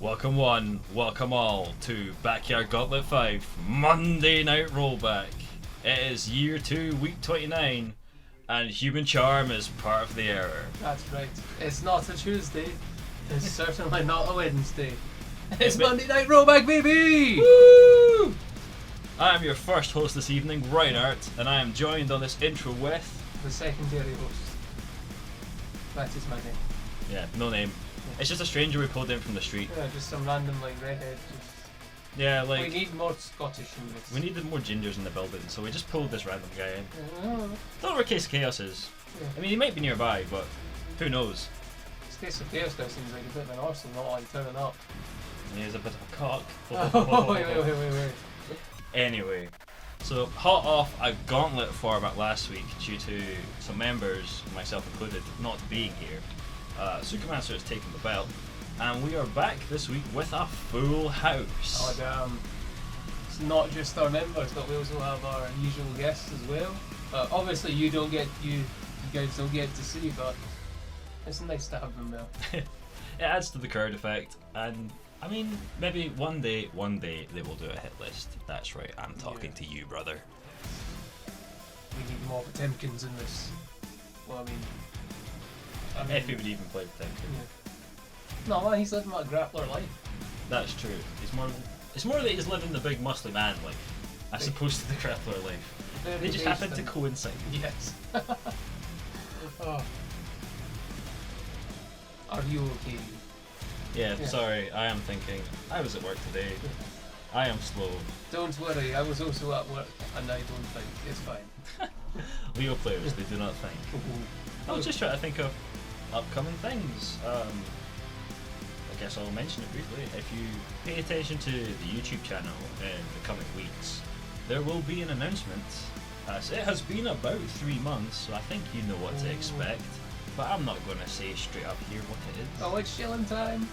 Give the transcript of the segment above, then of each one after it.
Welcome one, welcome all to Backyard Gauntlet 5 Monday Night Rollback. It is year 2, week 29, and human charm is part of the error. That's right. It's not a Tuesday. It's certainly not a Wednesday. It's Monday Night Rollback, baby! Woo! I am your first host this evening, Reinhardt, and I am joined on this intro with... The secondary host. That is my name. Yeah, no name. It's just a stranger we pulled in from the street. Yeah, just some random redhead. Yeah, like... We need more Scottish in this. We needed more gingers in the building, so we just pulled this random guy in. Yeah. Don't know where Case of Chaos is. Yeah. I mean, he might be nearby, but who knows? This Case of Chaos guy seems like a bit of an arsehole, not like turning up. He is a bit of a cock. Oh, wait. Anyway, so hot off a gauntlet format last week due to some members, myself included, not being here. Sukumaster has taken the belt, and we are back this week with a full house. Oh damn. It's not just our members, but we also have our usual guests as well. Obviously you guys don't get to see, but it's nice to have them there. It adds to the crowd effect, and I mean, maybe one day they will do a hit list. That's right, I'm talking to you, brother. We need more Potemkins in this. Well, I mean, If he would even play Potemkin. Yeah. No, man, he's living like a grappler life. That's true. It's more that he's living the big muscly man life, as opposed to the grappler life. They just happen to coincide. Yes. Oh. Are you okay? Yeah, sorry, I am thinking. I was at work today. I am slow. Don't worry, I was also at work and I don't think it's fine. Leo players, they do not think. I was just trying to think of upcoming things. I guess I'll mention it briefly. If you pay attention to the YouTube channel in the coming weeks, there will be an announcement. So it has been about 3 months, so I think you know what to expect. But I'm not going to say straight up here what it is. Oh, it's chilling time.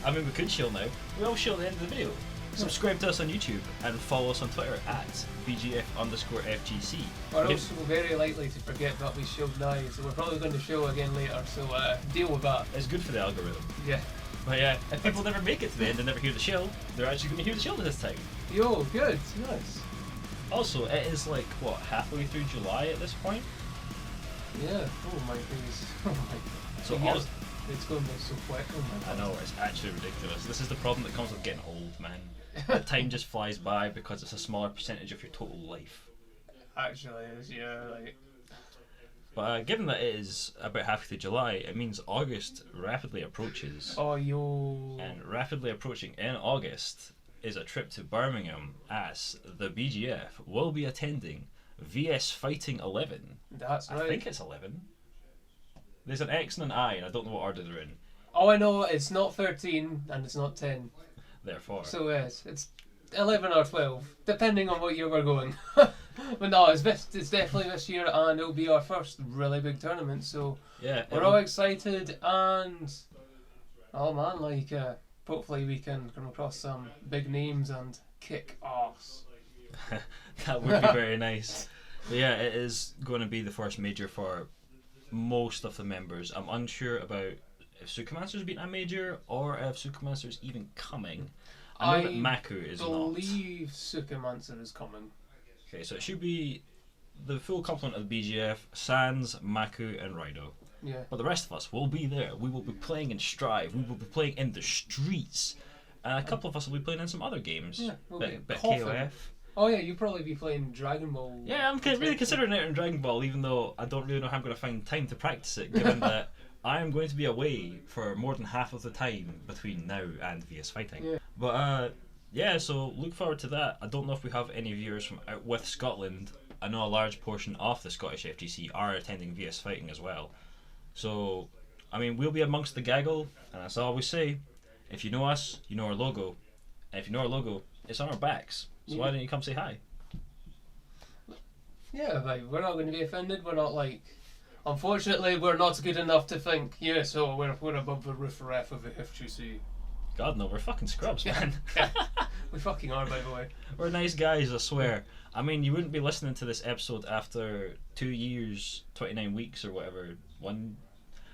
I mean, we could chill now. We'll chill at the end of the video. Subscribe to us on YouTube and follow us on Twitter at BGF_FGC. We're also very likely to forget that we showed now, so we're probably going to show again later, so deal with that. It's good for the algorithm. Yeah. But yeah, if people never make it to the end and never hear the show, they're actually going to hear the show this time. Yo, good, nice. Also, it is like, what, halfway through July at this point? Yeah, oh my goodness. Oh my god. So it's going by so quick. Oh my god. I know, it's actually ridiculous. This is the problem that comes with getting old, man. Time just flies by because it's a smaller percentage of your total life. Actually, it is, yeah, like. But given that it is about halfway through July, it means August rapidly approaches. Oh, yo. And rapidly approaching in August is a trip to Birmingham, as the BGF will be attending VS Fighting 11. That's right. I think it's 11. There's an X and an I, and I don't know what order they're in. Oh, I know, it's not 13 and it's not 10. Therefore. So yes, it's 11 or 12, depending on what year we're going. But no, it's definitely this year, and it'll be our first really big tournament, so yeah, we're all excited, and oh man, like hopefully we can come across some big names and kick ass. That would be very nice. But yeah, it is going to be the first major for most of the members. I'm unsure about if Sukumaster's been a major or if Sukumaster's even coming. I know that Maku is not. I believe Sukumancer is coming. Okay, so it should be the full complement of the BGF, Sans, Maku and Raido. Yeah. But the rest of us will be there. We will be playing in Strive. We will be playing in the streets. And a couple of us will be playing in some other games. Yeah, we'll bit be KOF. Oh yeah, you'll probably be playing Dragon Ball. Yeah, I'm really considering it in Dragon Ball, even though I don't really know how I'm going to find time to practice it, given that I am going to be away for more than half of the time between now and VS Fighting. Yeah. But yeah, so look forward to that. I don't know if we have any viewers from out with Scotland. I know a large portion of the Scottish FGC are attending VS Fighting as well. So, I mean, we'll be amongst the gaggle, and as I always say, if you know us, you know our logo. And if you know our logo, it's on our backs. So why don't you come say hi? Yeah, like, we're not going to be offended. We're not like... Unfortunately, we're not good enough to think, yeah, so we're above the riff-raff of the FGC. God, no, we're fucking scrubs, man. We fucking are, by the way. We're nice guys, I swear. I mean, you wouldn't be listening to this episode after 2 years, 29 weeks or whatever.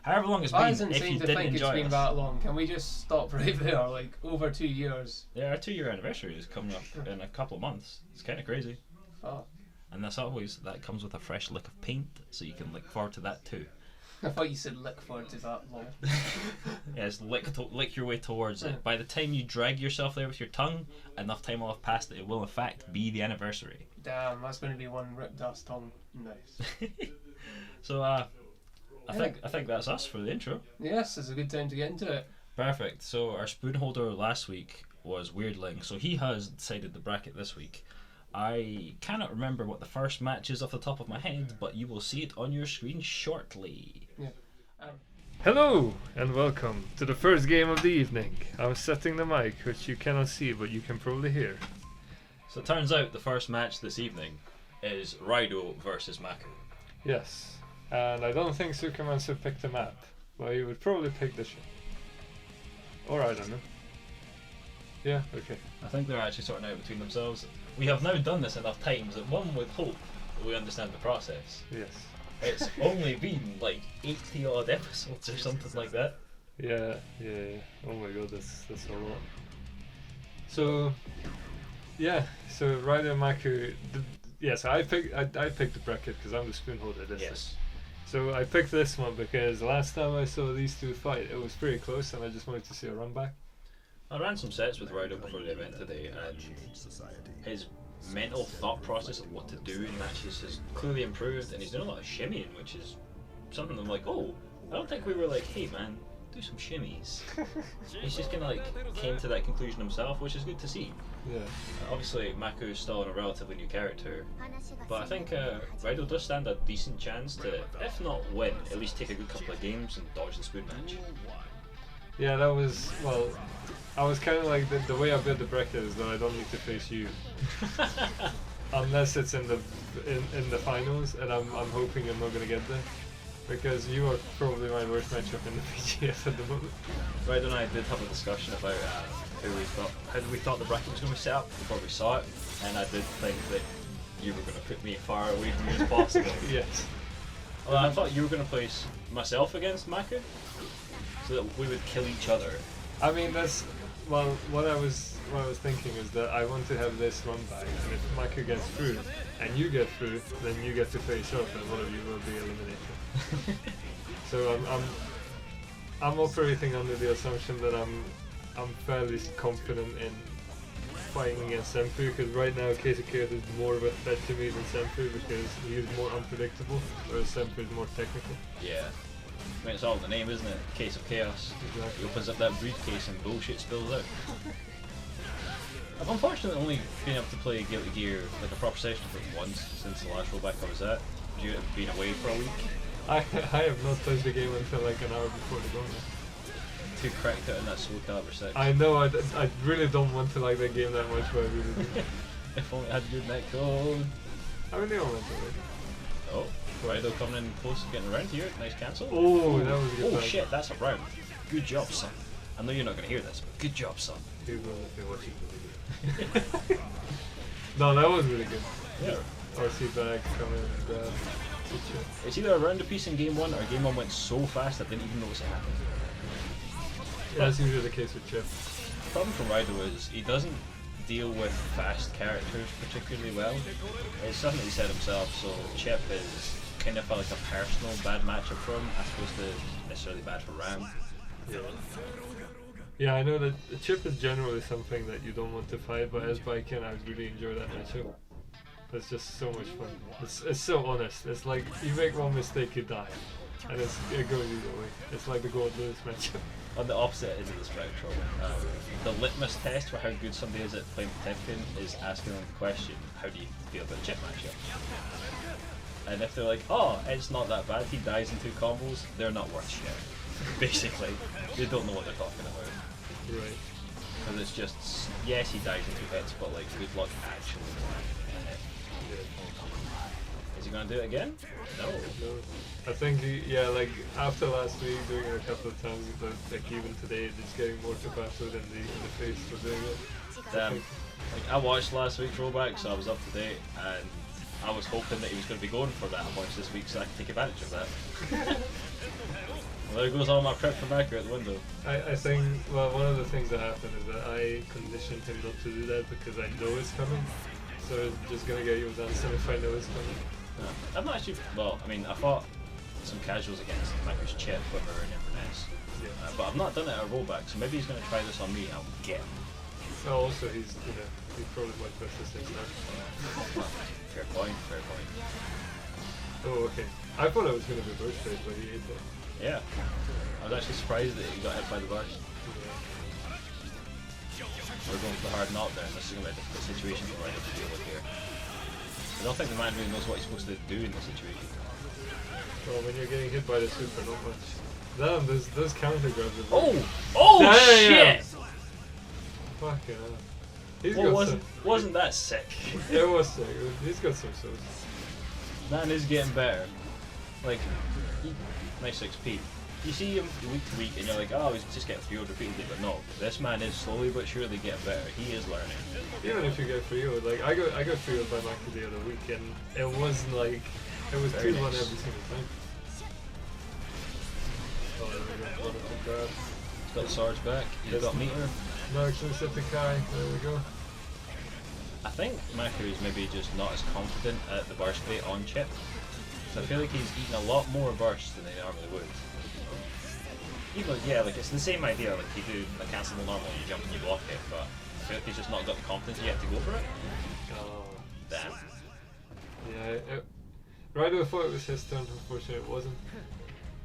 However long it's That been, is if insane you to didn't think it's enjoy been us. that long. Can we just stop right there? Like, over 2 years. Yeah, our 2-year anniversary is coming up in a couple of months. It's kind of crazy. Oh, And that comes with a fresh lick of paint, so you can look forward to that too. I thought you said lick forward to that long. Yes, lick your way towards it. By the time you drag yourself there with your tongue, enough time will have passed that it will in fact be the anniversary. Damn, that's going to be one ripped ass tongue. Nice. So I think that's us for the intro. Yes, it's a good time to get into it. Perfect. So our spoon holder last week was Weirdling, so he has decided the bracket this week. I cannot remember what the first match is off the top of my head, but you will see it on your screen shortly. Yeah. Hello and welcome to the first game of the evening. I'm setting the mic, which you cannot see but you can probably hear. So it turns out the first match this evening is Raido versus Maku. Yes, and I don't think Sukamansu picked the map, but he would probably pick the ship. Or I don't know. Yeah, okay. I think they're actually sorting out between themselves. We have now done this enough times that one would hope that we understand the process. Yes. It's only been like 80 odd episodes or something like that. Yeah. Oh my god, that's a lot. So, yeah, so Raido and Maku, yes, I picked the bracket because I'm the spoon holder this Yes. time. So I picked this one because last time I saw these two fight, it was pretty close and I just wanted to see a run back. I ran some sets with Raido before the event today, and his mental thought process of what to do in matches has clearly improved, and he's doing a lot of shimmying, which is something I'm like, oh, I don't think we were like, hey man, do some shimmies. He's just kind of like came to that conclusion himself, which is good to see. Yeah. Obviously, Maku is still a relatively new character, but I think Raido does stand a decent chance to, if not win, at least take a good couple of games and dodge the spoon match. Yeah, that was, well, I was kind of like, the way I built the bracket is that I don't need to face you. Unless it's in the finals, and I'm hoping I'm not going to get there. Because you are probably my worst matchup in the PGF at the moment. Raido and I did have a discussion about how we thought the bracket was going to be set up before we saw it, and I did think that you were going to put me far away from you as possible. Yes. Well, I thought you were going to place myself against Maku, so that we would kill each other. I mean, that's, well, what I was thinking is that I want to have this run back, and if Maku gets through, and you get through, then you get to face off, and one of you will be eliminated. So I'm operating under the assumption that I'm fairly confident in fighting against Senpu, because right now Keisuke is more of a threat to me than Senpu because he's more unpredictable, whereas Senpu is more technical. Yeah. I mean, it's all in the name, isn't it? Case of chaos. Exactly. He opens up that briefcase and bullshit spills out. I've unfortunately only been able to play Guilty Gear, like a proper session of it once since the last rollback I was at, due to being away for a week. I have not touched the game until like an hour before the game. Too cracked out in that Soul Calibur 6. I know, I really don't want to like that game that much, but I really do. If only I had good net code. I mean, they all went already. Oh, Raido coming in close to getting around here. Nice cancel. Oh, that was a good Oh time. shit, that's a round. Good job, son. I know you're not going to hear this, but good job, son. He will if you're watching the video. No, that was really good. Yeah. RC back, come in and grab. Teacher. It's either a round apiece in game one, or game one went so fast I didn't even notice it happened. Yeah, that's usually the case with Chip. The problem for Raido is he doesn't deal with fast characters particularly well. It's something he said himself, so Chip is kind of like a personal bad matchup for him, as opposed to necessarily bad for Ram. Yeah. Yeah, I know that the Chip is generally something that you don't want to fight, but as Baiken, I really enjoy that matchup. It's just so much fun. It's so honest. It's like you make one mistake, you die, and it goes either way. It's like the gold lose matchup. On the opposite end of the spectrum, the litmus test for how good somebody is at playing Potemkin is asking them the question, how do you feel about Chip matchup? And if they're like, oh, it's not that bad, he dies in 2 combos, they're not worth shit. Basically, they don't know what they're talking about. Right. Because it's just, yes, he dies in 2 hits, but like, good luck actually doing it. Is he going to do it again? No. No. I think, yeah, like after last week, doing it a couple of times, but like even today, just getting more capacity in the face for doing it. Damn. Like, I watched last week's rollback, so I was up to date, and I was hoping that he was going to be going for that a bunch this week so I could take advantage of that. Well, there goes all my prep for Mako out the window. I think, well, one of the things that happened is that I conditioned him not to do that because I know it's coming. So it's just gonna get you dancing if I know it's coming. I'm not actually. Well, I mean, I fought some casuals against Mako's Chip, Quiver, and Inverness. Yeah. But I've not done it at Rollback, so maybe he's going to try this on me and I'll get him. Oh, also he's, you know, he probably might press this next time. Fair point, fair point. Oh, okay. I thought I was gonna be burst rate, but he ate it. Yeah. I was actually surprised that he got hit by the burst. Yeah. We're going for the hard knockdown. This is going to be a difficult situation for Ryder to deal with here. I don't think the man really knows what he's supposed to do in this situation. Well, when you're getting hit by the super, not much. Damn, those counter grabs are Oh! Oh damn. shit! Fucking hell. He's Well, got wasn't that sick? It was sick. He's got some sauce. Man is getting better. Like, nice XP. You see him week to week and you're like, oh, he's just getting 3-0 repeatedly, but no. This man is slowly but surely getting better. He is learning. Even if you get 3-0, like I got 3-0 by Mako the other week, and it wasn't like it was 2-1 nice. every single time. Oh, there we go. Wonderful grab. He's got the swords back. He's Yes. got meter. No exclusivity Kai. There we go. I think Mako is maybe just not as confident at the burst rate on Chip. So I feel like he's eating a lot more burst than he normally would. Even yeah, like it's the same idea. Like you do like cancel the normal, you jump and you block it, but I feel like he's just not got the confidence yet to go for it. Oh. Damn. Yeah. Ryder thought it was his turn. Unfortunately, it wasn't.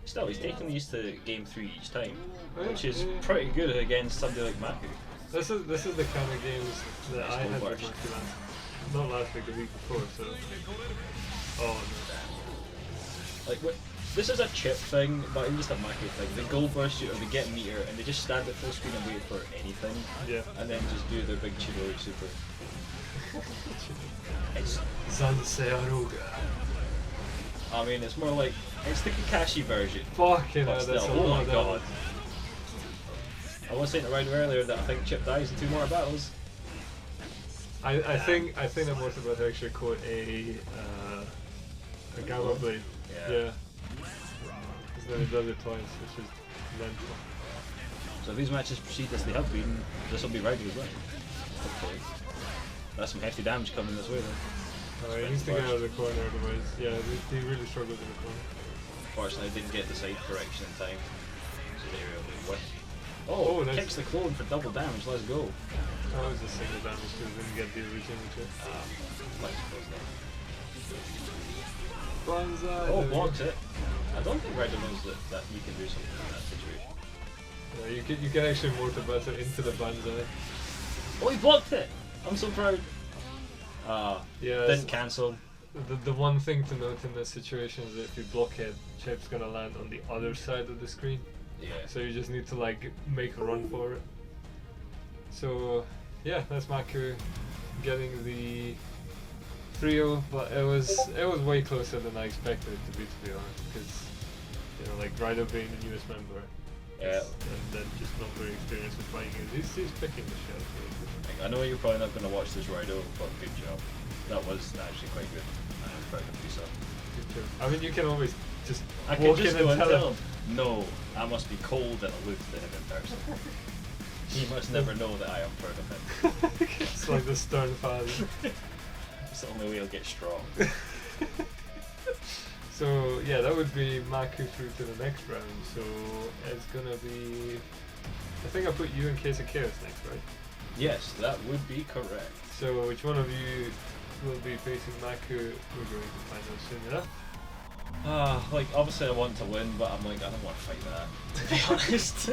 Still, he's taking these to game 3 each time, Oh, yeah, which is yeah, yeah. pretty good against somebody like Mako. This is the kind of games that I Slow had with burst. Mako last, not last week, the week before. So. Oh no. Like this is a Chip thing, but even just a Mako thing. They go burst you or they get meter and they just stand at full screen and wait for anything, Yeah. and then just do their big Chidori super. It's, Zansearuga. I mean, it's more like it's the Kakashi version. Fucking But hell, that's still, a oh lot my of god. damage. I was saying to Ryder earlier that I think Chip dies in 2 more battles. I think that most of us actually caught a gamma blade. Yeah. Because then it does it twice, which is mental. So if these matches proceed as they have been, this will be Ryder as well. Hopefully. That's some hefty damage coming this way though. He needs to get out of the corner, otherwise, yeah, he really struggles in the corner. Unfortunately, I didn't get the side correction in time. So there we go. What? Oh, nice. Kicks the clone for double damage. Let's go. That was just single damage because we didn't get the original chip. Let's close that. Banzai! Oh, there we go. blocks it. I don't think Ryder knows that you can do something in that situation. Yeah, you can actually mortar butter into the banzai. Oh, he blocked it! I'm so proud. Yeah, Didn't cancel. the one thing to note in this situation is that if you block it, chip's gonna land on the other side of the screen. Yeah. So you just need to like make a run for it. So yeah, that's Mako getting the 3-0, but it was way closer than I expected it to be honest, because you know, like Ryder being the newest member, Yeah. and then just not very experienced with fighting it. He's picking the shell. I know you're probably not going to watch this Ryder, but good job. That was actually quite good. I'm proud of yourself. Good job. I mean, you can always just I can walk just in go and and tell tell him. him, no, I must be cold and aloof to him in person. He must never know that I am proud of him. It's like the stern father. It's the only way he'll get strong. So yeah, that would be Mako through to the next round. So it's gonna be, I think I put you in Case of Chaos next, right? Yes, that would be correct. So which one of you will be facing Mako? We're going to find out soon enough. Like obviously I want to win, but I'm like, I don't want to fight that, to be honest.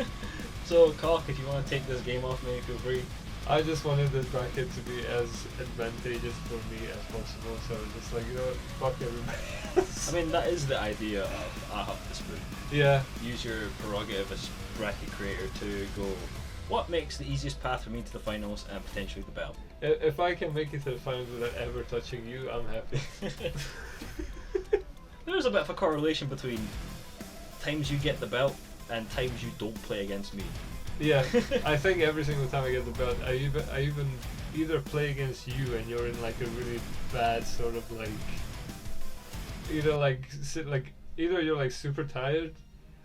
So Cock, if you want to take this game off me, feel free. I just wanted this bracket to be as advantageous for me as possible, so I was just like, you know what, fuck everybody else. I mean, that is the idea of I have to spoon. Yeah, Use your prerogative as bracket creator to go, what makes the easiest path for me to the finals and potentially the belt? if I can make it to the finals without ever touching you, I'm happy. There's a bit of a correlation between times you get the belt and times you don't play against me. Yeah, I think every single time I get the belt, I even either play against you and you're in like a really bad sort of like, either you're like super tired,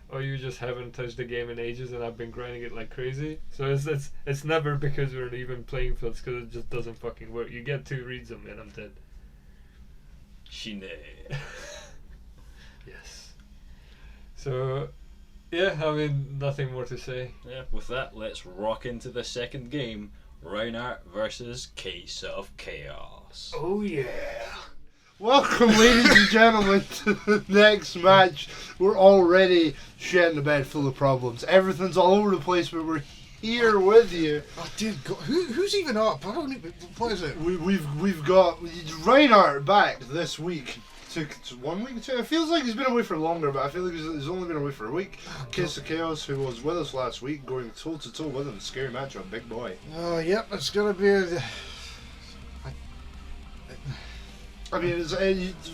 or you just haven't touched the game in ages and I've been grinding it like crazy. So it's never because we're even playing fields, because it just doesn't fucking work. You get 2 reads on me and I'm dead. Shine. Yes. So, yeah, I mean, nothing more to say. Yeah, with that, let's rock into the second game. Reinhardt versus Case of Chaos. Oh yeah. Welcome, ladies and gentlemen, to the next match. We're already shitting the bed full of problems. Everything's all over the place, but we're here with you. Oh dear God, who's even up? I don't even. What is it? We've got Reinhardt back this week. Took 1 week. It feels like he's been away for longer, but I feel like he's only been away for a week. Case of Chaos, who was with us last week, going toe to toe with him. Scary matchup, big boy. Oh yep, it's gonna be. I mean,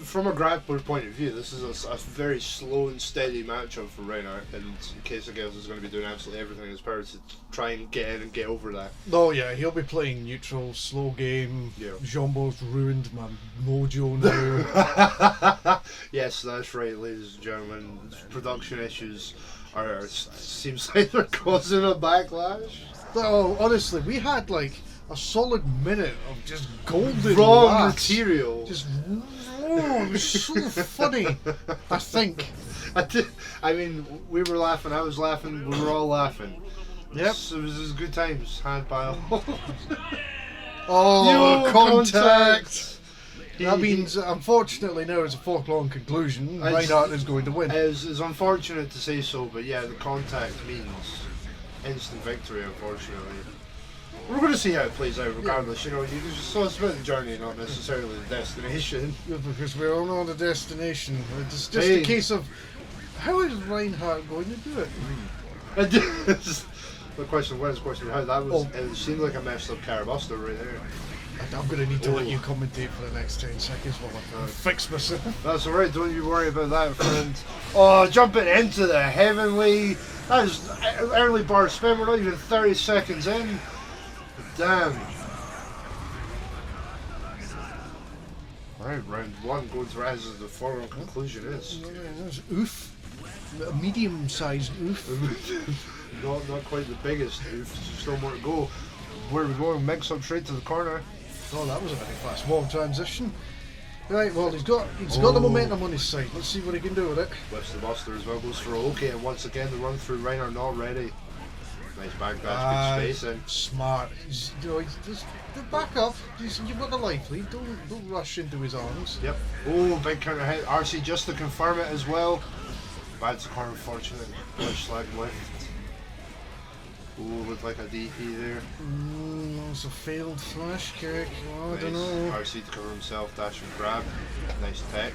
from a grappler's point of view, this is a very slow and steady matchup for Reinhardt, and Case of Chaos is going to be doing absolutely everything in his power to try and get in and get over that. Oh yeah, he'll be playing neutral, slow game. Yeah. Jumbo's ruined my mojo now. Yes, that's right, ladies and gentlemen. Production issues seems like they're causing a backlash. Oh, honestly, we had like a solid minute of just golden Raw laughs. material. Just it was so funny. I think. I mean, we were laughing, I was laughing, we were all laughing. Yep. So it was good times had by all. Oh, Yo, contact! That He- means, unfortunately, now it's a foregone conclusion. I- Reinhardt is going to win. It's unfortunate to say so, but yeah, the contact means instant victory, unfortunately. We're going to see how it plays out regardless, you know, so it's about the journey, not necessarily the destination. Yeah, because we're all on a destination. It's just Hey. a case of how is Reinhardt going to do it? The question, how that was, it seemed like a messed up Carabuster right there. I'm going to need to let Oh. you commentate for the next 10 seconds while I fix myself. That's alright, don't you worry about that, friend. Oh, jumping into the heavenly. That was early bar spin, we're not even 30 seconds in. Damn. Alright, round 1 going to as the following conclusion is. Oof. A medium-sized oof. Not quite the biggest, still more to go. Where are we going? Mix up straight to the corner. Oh, that was a very fast wall transition. Right, well, he's got the momentum on his side. Let's see what he can do with it. Lifts the Buster as well, goes for okay, and once again the run through Reinhardt not ready. Nice backdash, good space in. Smart. He's just back up. You've got the life lead. Don't rush into his arms. Yep. Oh, big counter hit. RC just to confirm it as well. Bad to corner, unfortunate. Push slag lift. Oh, looked like a DP there. It's a failed flash kick. Oh, I don't Nice. know. RC to cover himself, dash and grab. Nice tech.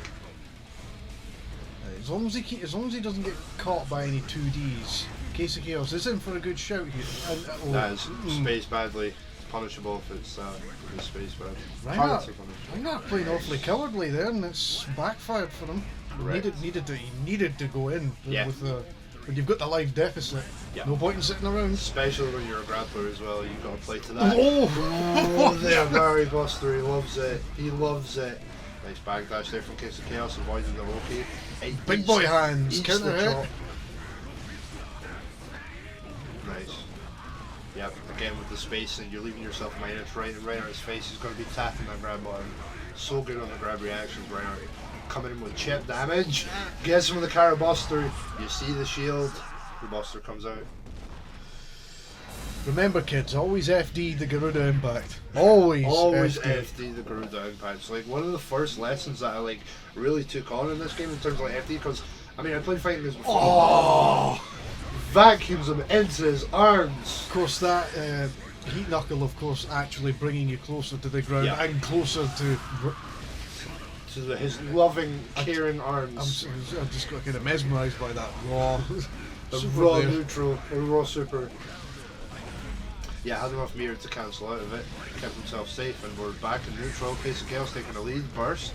As long as he doesn't get caught by any 2Ds. Case of Chaos is in for a good shout here. And, That is space badly. It's punishable if it's space bad. Reinhardt, Hard to punish. Reinhardt playing awfully cowardly there, and it's backfired for him. Correct. He needed to go in Yeah. with the. When you've got the life deficit, Yeah. no point in sitting around. Especially when you're a grappler as well, you've got to play to that. Oh, there, Barry Buster, he loves it. He loves it. Nice backdash there from Case of Chaos, avoiding the low kick. Big boy hands, Eats counter the hit. chop. Nice. Yep, again with the spacing, you're leaving yourself minus right on his face. He's going to be tapping that grab button. So good on the grab reactions, Reinhardt. Coming in with chip damage. Gets him with the Carabuster. You see the shield. The Buster comes out. Remember, kids, always FD the Garuda impact. Always FD. FD the Garuda impact. It's like one of the first lessons that I like really took on in this game in terms of like FD, because I mean I played fighting games before. Oh! Vacuums him into his arms. Of course, that heat knuckle, of course, actually bringing you closer to the ground Yeah. and closer to. To his loving, caring arms. I'm just got kind of mesmerised by that raw. The super raw there. neutral, or raw super. Yeah, had enough meter to cancel out of it. Kept himself safe, and we're back in neutral. Case of Chaos taking a lead. Burst.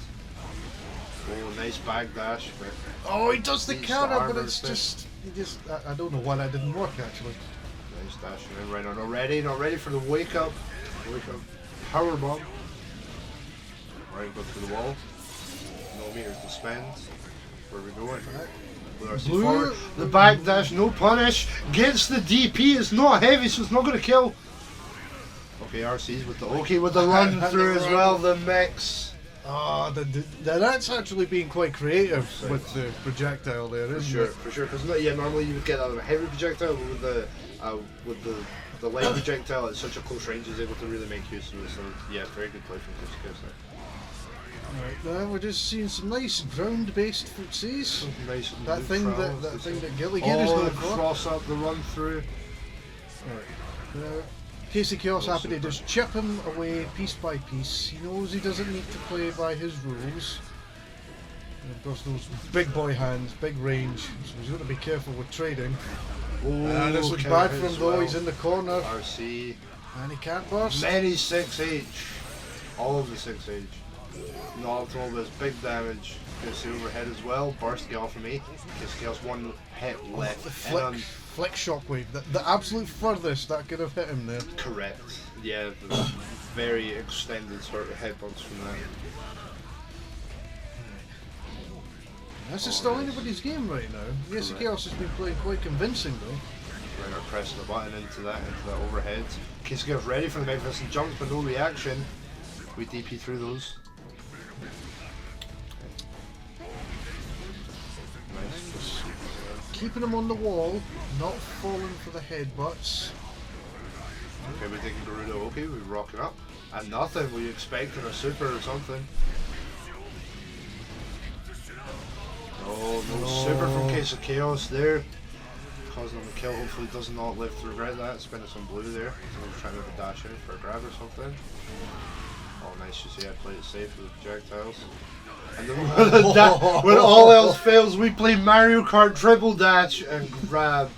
Oh, nice backdash. But Oh, he does the Beats the counter, but armor it's fist. just. I don't know why that didn't work actually. nice dashing in right on. Not ready for the wake up. Power bomb. Right, go through the wall. No meters to spend. Where are we going? With RC Blue. forward. The backdash, no punish. Gets the DP. It's not heavy, so it's not going to kill. Okay, RC's with the run through as well. The mix. Ah, that's actually being quite creative with the projectile there, isn't it? For sure. Because normally you would get a heavy projectile, but with the light projectile at such a close range, is able to really make use of it. So yeah, very good play from Kiss there. Right, now we're just seeing some nice ground-based footsies. Nice That thing neutral. that Gilly Gear is known for. Cross up the run through. Casey Chaos happy to just chip him away piece by piece. He knows he doesn't need to play by his rules. And of course those big boy hands, big range, so he's got to be careful with trading. And this looks bad for him though, he's in the corner. RC. And he can't burst. Many 6H. All of the 6H. Not at all, but it's big damage. Gets the overhead as well. Burst get off of me. Casey Chaos one hit left. The flick shockwave, the absolute furthest that could have hit him there. Correct. Yeah, the very extended sort of headbutts from that. This is still anybody's game right now. Yes, Correct. Chaos has been playing quite convincing though. Right, pressing the button into that overhead. Casey Chaos ready for the magnificent jumps, but no reaction. We DP through those. Nice. Keeping him on the wall, not falling for the headbutts. Okay, we're taking Gerudo. Okay, we're rocking up. And nothing. We expecting a super or something. Oh, no super from Case of Chaos there. Causing him a kill. Hopefully does not live to regret that. Spending some blue there. Someone's trying to have a dash in for a grab or something. Oh, nice. You see, I played it safe with projectiles. And then when all else fails, we play Mario Kart triple dash and grab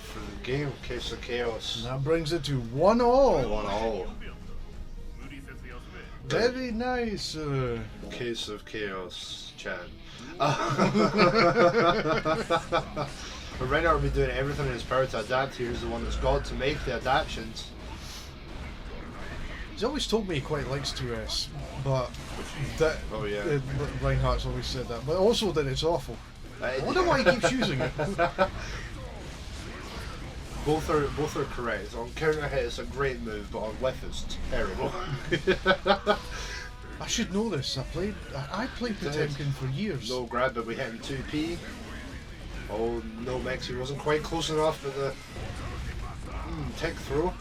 for the game. Case of Chaos. And that brings it to 1-1. 1-1. Very nice. Case of Chaos, Chan. But right now we'll be doing everything in his power to adapt. Here's the one that's got to make the adaptations. He's always told me he quite likes 2S, but that Oh yeah. Reinhardt's always said that, but also that it's awful. I wonder why he keeps using it. Both are correct. On counter hit it's a great move, but on whiff it's terrible. I should know this. I played Potemkin for years. No grab, but we hit him 2P. Oh no, Mexi wasn't quite close enough, but the tech throw.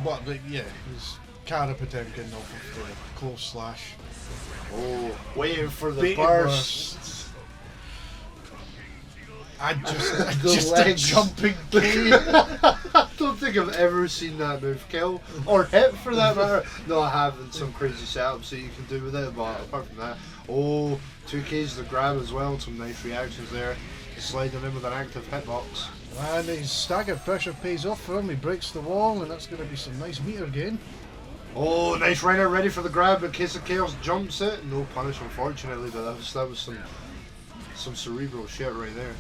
But yeah, it was Kara Potemkin off of the close slash. Oh, waiting for the Baited burst. I The just a legs. jumping I don't think I've ever seen that move kill or hit for that matter. No, I haven't. Some crazy setups that you can do with it, but apart from that, 2K's the grab as well. Some nice reactions there. Sliding in with an active hitbox. And his staggered pressure pays off for him. He breaks the wall, and that's going to be some nice meter gain. Oh, nice Reiner ready for the grab, but Case of Chaos jumps it. No punish, unfortunately, but that was some cerebral shit right there.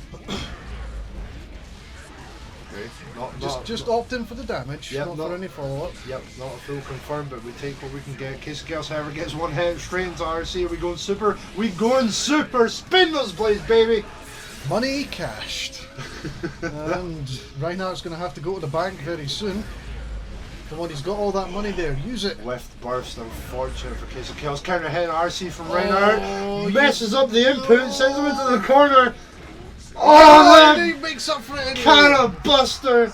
Okay, Just opt in for the damage, Yep, not not- for any follow-up. Yep, not a full confirm, but we take what we can get. Case of Chaos, however, gets one hit straight into RC. Are we going super? We going super! Spin those blades, baby! Money cashed. And Reinhardt's going to have to go to the bank very soon. Come on, he's got all that money there. Use it. With burst, unfortunate for Case of Chaos. Counter hit RC from Reinhardt. Oh, Messes up the input, sends him into the corner. Oh, Oh, and he makes up for it anyway. Cara Buster!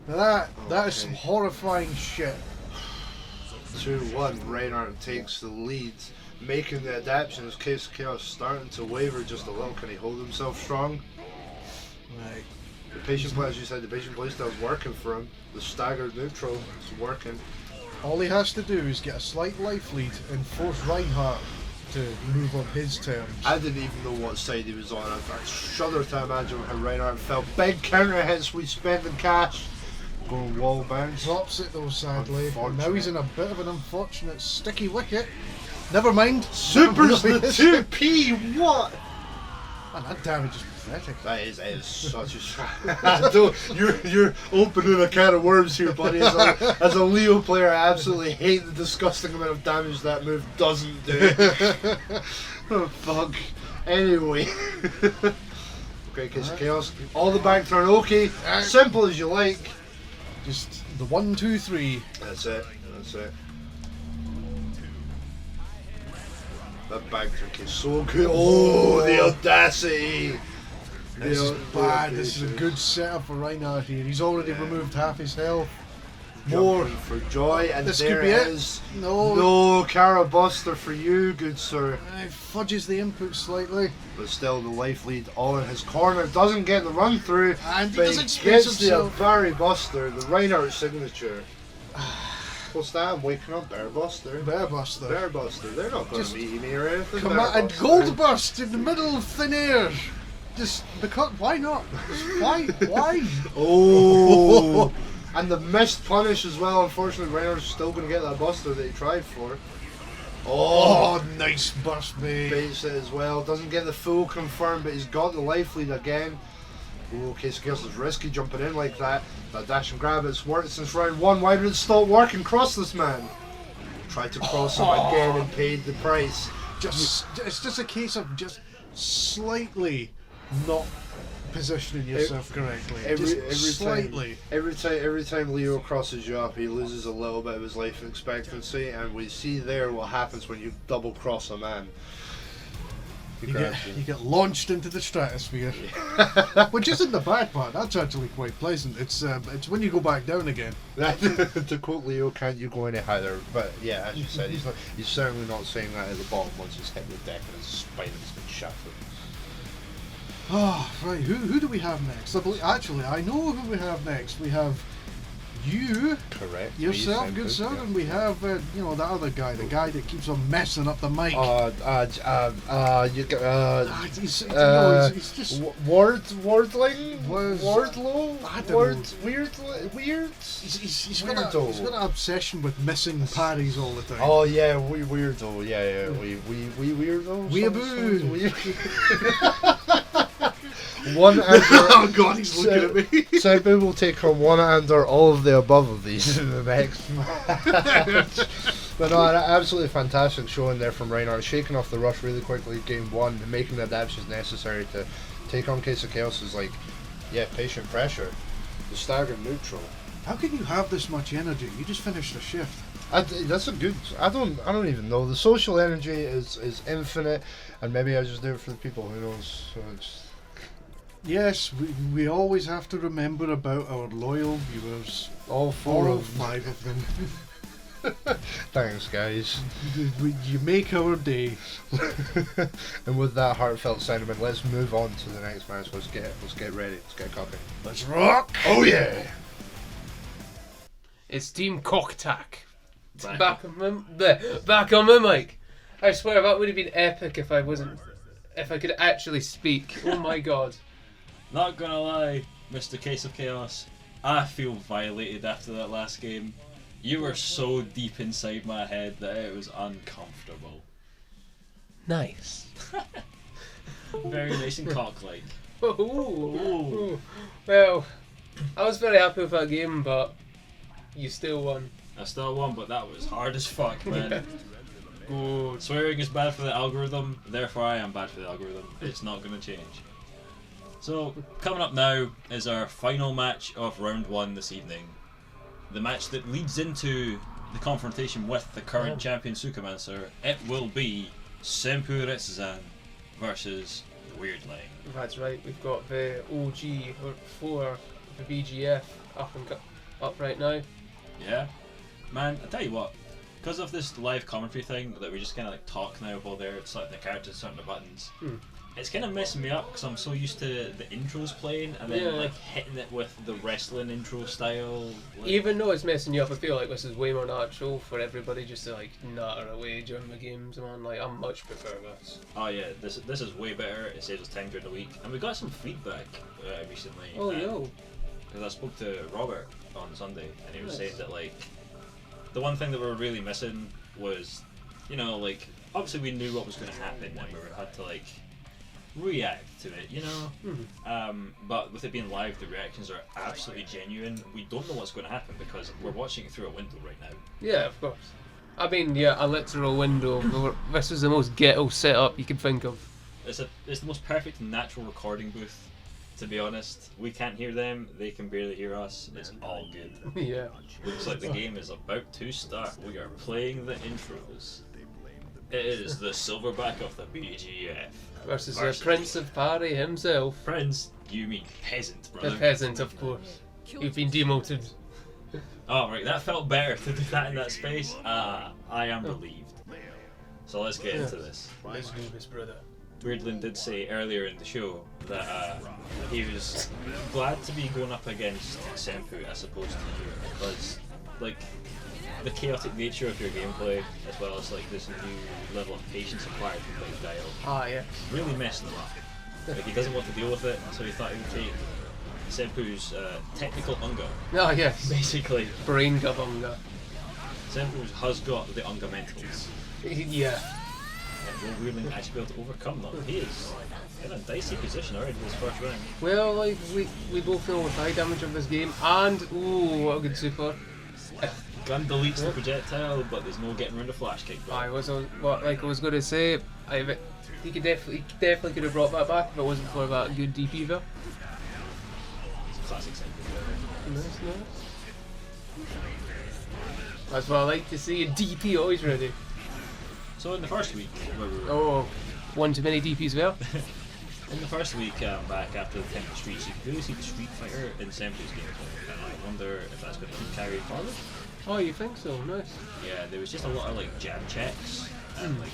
That is some Okay. horrifying shit. 2-1, Reinhardt takes the lead, making the adaptations. Case of Chaos starting to waver just a little. Can he hold himself strong? Right. The patient play, as you said, the patient playstyle is working for him. The staggered neutral is working. All he has to do is get a slight life lead and force Reinhardt to move on his terms. I didn't even know what side he was on. I shudder to imagine how Reinhardt felt. Big counter hits, we spending cash. Going wall bounce. Drops it though, sadly. And now Unfortunate. he's in a bit of an unfortunate sticky wicket. Never mind. Super's the Really is. 2P, what? Man, that damage is pathetic. That is such a you're opening a can of worms here, buddy. As a Leo player, I absolutely hate the disgusting amount of damage that move doesn't do. Oh fuck. Anyway. Okay, Case of Chaos. All the back turn, okay. Simple as you like. Just the 1, 2, 3. That's it. That's it. That back turn is so good. Oh, the audacity. This is bad. This is a good setup for Reinhardt here. He's already removed half his health. More for joy, and this there could be it. is No, Cara Buster for you, good sir. Fudges the input slightly. But still, the life lead all in his corner. Doesn't get the run through, And he but doesn't he space gets the himself. Barry Buster, the Reinhardt signature. What's that? I'm waking up, Bear Buster. Bear Buster. Bear Buster. They're not going Just to beat me or anything. Come Bear on, and Buster. Gold Burst in the middle of thin air. Just because, why not? Why? Oh! And the missed punish as well. Unfortunately, Reinhardt's still going to get that Buster that he tried for. Oh, nice burst, mate. Baits it as well. Doesn't get the full confirm, but he's got the life lead again. Oh, Case of Chaos is risky jumping in like that. That dash and grab, it's worked since round 1. Why did it stop working? Cross this man. Tried to cross him again and paid the price. It's just a case of just slightly not positioning yourself correctly. Every Slightly. Every time Leo crosses you up, he loses a little bit of his life expectancy, and we see there what happens when you double cross a man. You get launched into the stratosphere, which isn't the bad part. That's actually quite pleasant. It's when you go back down again. To quote Leo, can't you go any higher? But yeah, as you said, he's certainly not saying that at the bottom once he's hit the deck and his spine has been shattered. Oh, right. Who do we have next? Actually, I know who we have next. We have you, correct, yourself, good sir, and we have the other guy, the guy that keeps on messing up the mic. He's just Wardling, Wardlow, weird. He's got an obsession with missing parries all the time. Oh yeah, weirdo. Yeah, we weirdo. Weeaboo. One under. Oh God, he's looking at me. So maybe we'll take on one under all of the above of these in the next match. But no, an absolutely fantastic showing there from Reinhardt, shaking off the rush really quickly in game 1 and making the adaptations necessary to take on Case of Chaos is patient pressure. The staggered neutral. How can you have this much energy? You just finished a shift. That's a good. I don't even know. The social energy is infinite, and maybe I just do it for the people. Who knows? So it's. Yes, we always have to remember about our loyal viewers. All 4 or 5 of them. Thanks, guys. You make our day. And with that heartfelt sentiment, let's move on to the next match. Let's get ready. Let's get cooking. Let's rock! Oh yeah! It's Team Cocktack. Back on my mic. I swear that would have been epic if I could actually speak. Oh my god. Not gonna lie, Mr. Case of Chaos, I feel violated after that last game. You were so deep inside my head that it was uncomfortable. Nice. Very nice and cock-like. Ooh. Well, I was very happy with that game, but you still won. I still won, but that was hard as fuck, man. Good. Swearing is bad for the algorithm, therefore I am bad for the algorithm. It's not going to change. So, coming up now is our final match of round 1 this evening. The match that leads into the confrontation with the current champion Sukamancer. It will be Senpu Retsuzan versus Weirdling. That's right, we've got the OG for the BGF up right now. Yeah? Man, I tell you what, because of this live commentary thing that we just kind of like talk now while they're selecting the characters, certain the buttons, it's kind of messing me up because I'm so used to the intros playing and then like hitting it with the wrestling intro style. Like, even though it's messing you up, I feel like this is way more natural for everybody just to like natter away during the games, man. Like, I much prefer this. oh yeah, this is way better. It saves us time during the week, and we got some feedback recently. Oh yo. Because I spoke to Robert on Sunday, and he was saying that like the one thing that we were really missing was, like obviously we knew what was going to happen, and we had to like react to it, but with it being live, the reactions are absolutely genuine. We don't know what's going to happen because we're watching it through a window right now. Yeah, of course. I mean, yeah, a literal window. This is the most ghetto setup you can think of. It's the most perfect natural recording booth to be honest. We can't hear them, they can barely hear us. It's all good. Yeah. Looks like the game is about to start. We are playing the intros. It is the silverback of the BGF. Versus the Varsity. Prince of Parry himself. Prince, you mean peasant, The brother. peasant, of course. You've been demoted. Oh, right, that felt better to do that in that space. I am relieved. So let's get into this. Let's do this, brother. Weirdlin did say earlier in the show that he was glad to be going up against Senpu as opposed to you, because like the chaotic nature of your gameplay, as well as like this new level of patience acquired from playing Guile, Ah, yeah. really messed him up. Like, he doesn't want to deal with it, so he thought he would take Senpu's technical Unga. Ah, yes. Basically, Brain Gabunga. Senpu has got the Unga mentals. Yeah. And will Weirdling actually be able to overcome them? He is in a dicey position already in his first round. Well, like, we both know the high damage of this game, and, ooh, what a good super. Gun deletes the projectile, but there's no getting rid of flash kick. I was going to say, he definitely could have brought that back if it wasn't for that good DP there. It's a classic Senpu. Nice. That's what I like to see, a DP always ready. So in the first week, where we were, Oh, one too many DPs there. in the first week back after the Temple Streets, you could really see the Street Fighter in Senpu's gameplay, and I wonder if that's going to keep carried forward. Oh, you think so? Nice. Yeah, there was just a lot of like jab checks, and like,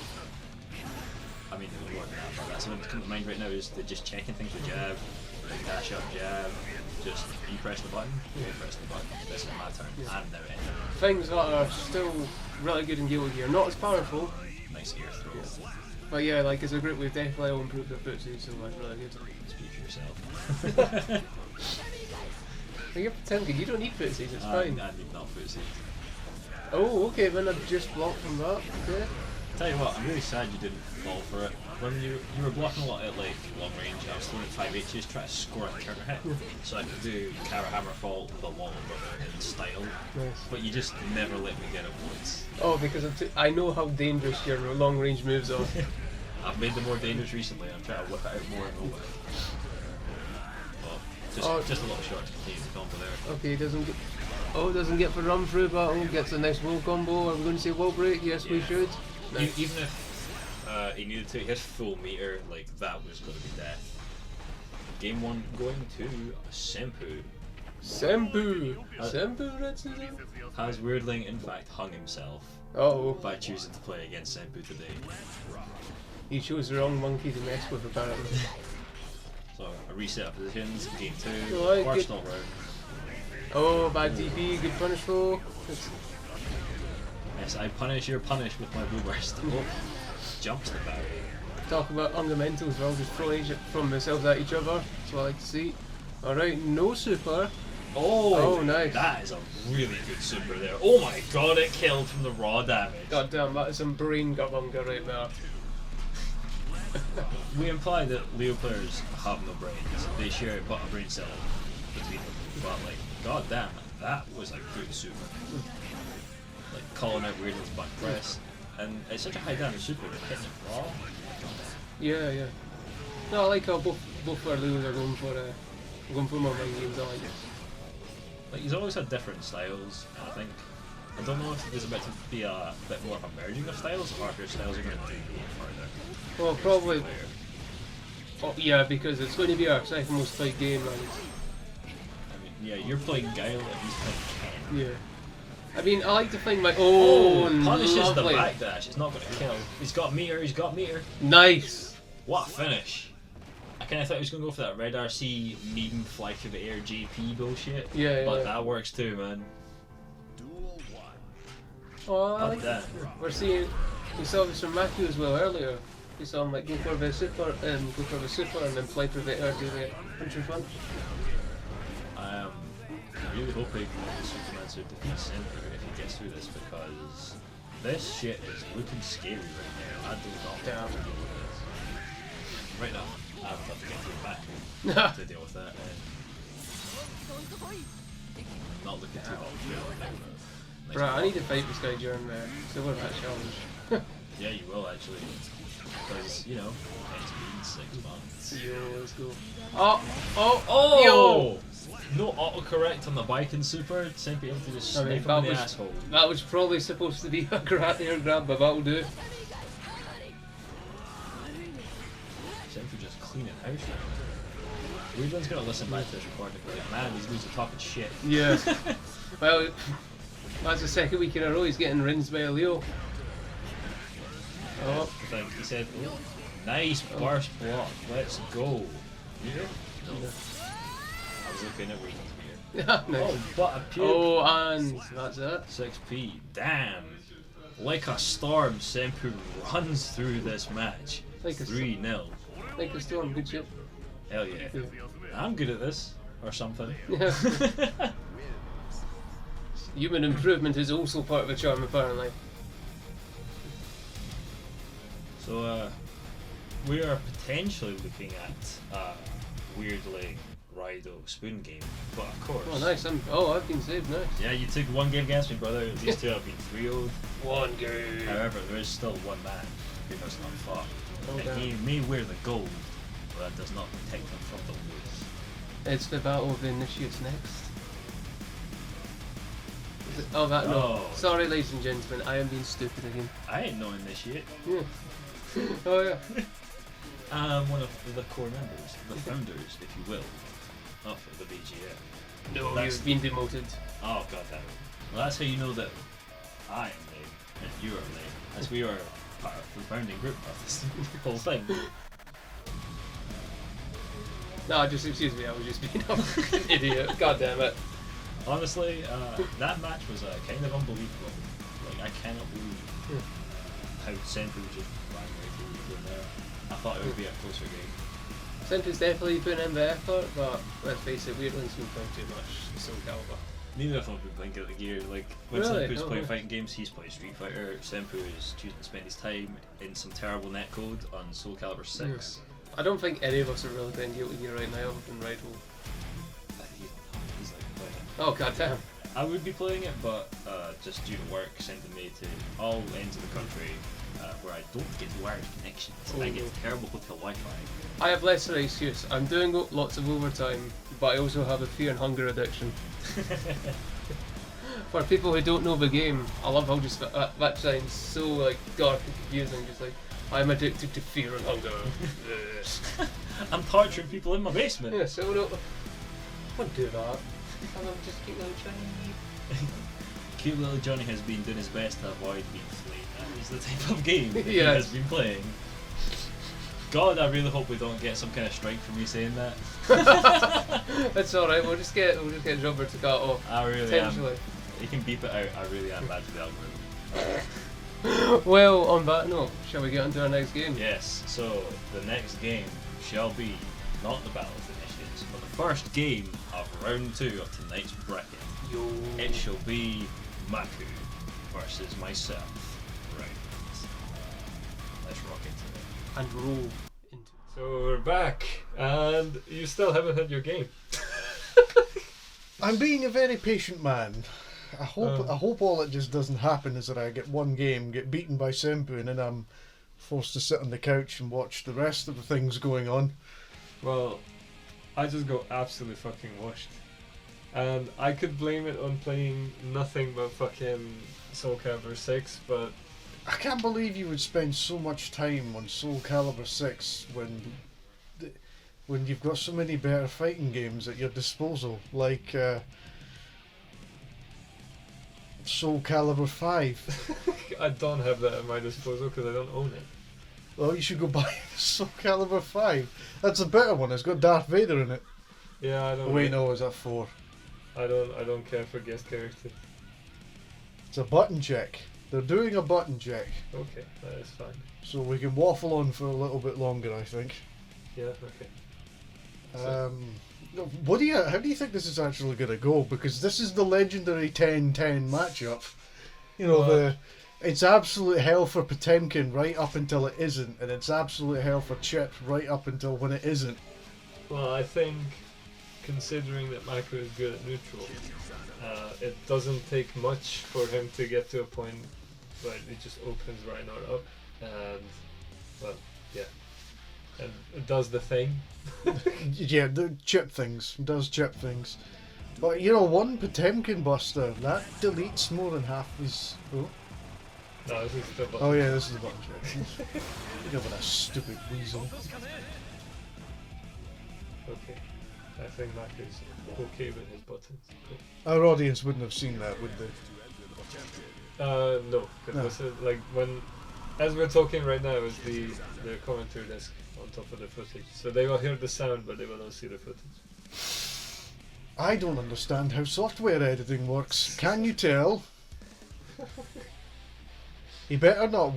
I mean, there was more than that, but that's what comes to mind right now is they're just checking things with jab, like dash up jab, just you press the button, you press the button, this is my turn, I'm now in. Things that are still really good in Guilty Gear, not as powerful, Nice ear throw. but yeah, like as a group we've definitely all improved their footsie, so that's really good. Speak for yourself. Like, you're pretending, you don't need footsies, it's fine. I need not footsie. Oh, okay, then I've just blocked from that. Okay. Tell you what, I'm really sad you didn't fall for it. When you were blocking a lot at like long range, I was throwing at 5H's trying to score a counter hit. So I could do Kara Hammer Fault with a wall in style. Nice. But you just never let me get it once. Oh, because I know how dangerous your long range moves are. I've made them more dangerous recently, I'm trying to whip it out more and more. Well, just a little short to continue the combo there. Okay, doesn't get for run through battle, gets a nice wall combo. Are we going to say wall break? Yes, we should. Nice. Even if he needed to, his full meter, like that was going to be death. Game 1 going to Senpu. Senpu! Senpu Retsudo? Has Weirdling in fact hung himself Oh, by choosing to play against Senpu today? he chose the wrong monkey to mess with apparently. So a reset of positions, game 2, Alright, personal round. Oh, bad DP, good punish though. Yes, I punish your punish with my blue burst. Oh, jumps the barrier. Talk about fundamentals, well, just throwing themselves at each other. That's what I like to see. Alright, no super. Oh, nice. That is a really good super there. Oh my god, it killed from the raw damage. God damn, that is some brain gabunga right there. We imply that Leo players have no brains. They share but a brain cell between them. But like, god damn, that was a good super. Like calling out Weirdling's back press. And it's such a high damage super that hitting it raw. Yeah. No, I like how both our Leos are going for more mind games, I like it. Like he's always had different styles, and I think I don't know if there's about to be a bit more of a merging of styles, or if your styles are going to deviate further. Well, probably. Oh, yeah, because it's going to be our second most played game, and I mean, yeah, you're playing Guile and he's playing Ken. yeah. I mean, I like to think like, oh, punishes lovely. the backdash. It's not going to kill. He's got meter. Nice. What a finish! I kind of thought he was going to go for that red RC meme fly through the air JP bullshit. Yeah. But that works too, man. Oh, I But like that. we saw this from Matthew as well earlier. We saw him like go for the super and then fly through the air to the puncher punch. I am really hoping that Supermancer defeats Senpu if he gets through this, because this shit is looking scary right now. I do not Damn. want to deal with this. Right now, I would love to get through back to deal with that. Not looking too hot for it right now. Nice Bruh, I block. need to fight this guy during the silver match challenge. Yeah, you will actually. Because, you know, XP and 6 months. Yo, let's go. Oh! Oh! Yo! No autocorrect on the bike and super. Senpu able to just snipe him in the asshole. That was probably supposed to be a air grab, but that'll do. Senpu just cleaning house right now. Weirdland's gonna listen back to this recording and be like, man, these dudes are talking shit. Yeah. Well, that's the second week in a row he's getting rinsed by a Leo. Oh. I think he said, oh, nice burst block, let's go. Yeah. No. I was looking at Weirdland's here. Nice. Oh, but a puke. Oh, and that's it. 6p. Damn. Like a storm, Senpu runs through this match. Like a 3-0. Like a storm, good shit. Hell yeah. Yeah. I'm good at this. Or something. Yeah. Human improvement is also part of the charm, apparently. So, we are potentially looking at weirdly Raido spoon game, but of course. Oh, nice. I've been saved, nice. Yeah, you took one game against me, brother. These two have been 3-0'd. One game. However, there is still one man who does not fought. Oh, and damn. he may wear the gold, but that does not protect him from the lose. It's the battle of the initiates next. Is it? Oh, that no. Oh. Sorry, ladies and gentlemen, I am being stupid again. I ain't no initiate. Yeah. Oh yeah. I'm one of the core members, the founders, if you will, of the BGM. No, That's- you've been demoted. Oh god damn it. Well, that's how you know that I am lame and you are lame, as we are part of the founding group of this whole thing. No, just excuse me, I was just being an idiot. God damn it. Honestly, that match was kind of unbelievable. Like, I cannot believe how Senpu just ran right through from there. I thought it would be a closer game. Senpu's definitely putting in the effort, but let's face it, Weirdland's been playing too much Soul Calibur. Neither of them have been playing Guilty Gear. Like, when Really? Senpu's Oh, playing nice. fighting games, he's playing Street Fighter. Senpu is choosing to spend his time in some terrible netcode on Soul Calibur 6. I don't think any of us are really playing Guilty Gear right now, other than Rifle. He's like playing it. Oh, god damn. I would be playing it, but just due to work, sending me to all ends of the country where I don't get wireless connections. I get terrible hotel Wi-Fi. I have less of an excuse. I'm doing lots of overtime, but I also have a fear and hunger addiction. For people who don't know the game, I love how just that sounds so like dark and confusing. Just like I'm addicted to fear and hunger. I'm torturing people in my basement. Yeah, so no, wouldn't do that. I'm just keep little Johnny. Cute little Johnny has been doing his best to avoid being flayed. That is the type of game that he Yes. has been playing. God, I really hope we don't get some kind of strike for me saying that. That's all right. We'll just get Jumper to cut off. I really am. Potentially. You can beep it out. I really am bad with the algorithm. Well, on that note, shall we get on to our next game? Yes, so the next game shall be not the Battle of the Initiates, but the first game of round 2 of tonight's bracket. Yo. It shall be Maku versus myself. Right. Let's rock into it. And roll into. So we're back, and you still haven't had your game. I'm being a very patient man. I hope all it just doesn't happen is that I get one game, get beaten by Senpu, and then I'm forced to sit on the couch and watch the rest of the things going on. Well, I just got absolutely fucking washed. And I could blame it on playing nothing but fucking Soul Calibur 6, but I can't believe you would spend so much time on Soul Calibur 6 when you've got so many better fighting games at your disposal, like Soul Calibur 5. I don't have that at my disposal because I don't own it. Well, you should go buy Soul Calibur 5. That's a better one. It's got Darth Vader in it. Yeah, I don't. Oh, wait, no, is that 4? I don't care for guest characters. It's a button check. They're doing a button check, Okay, that is fine. so we can waffle on for a little bit longer, I think. Yeah, okay. So- How do you think this is actually going to go? Because this is the legendary 10-10 matchup. You know, it's absolute hell for Potemkin right up until it isn't, and it's absolute hell for Chip right up until when it isn't. Well, I think, considering that Mako is good at neutral, it doesn't take much for him to get to a point where he just opens Reinhardt up, and, well, yeah. and it does the thing. Yeah, the chip things. Does chip things. But you know, one Potemkin Buster, that deletes more than half his... Oh, No, this is the button. oh yeah, this is the button check. Look at that stupid weasel. Okay. I think Mac is okay with his buttons. Cool. Our audience wouldn't have seen that, would they? No, because No. this is like when, as we're talking right now, is the commentary disc on top of the footage. So they will hear the sound, but they will not see the footage. I don't understand how software editing works. Can you tell? You better not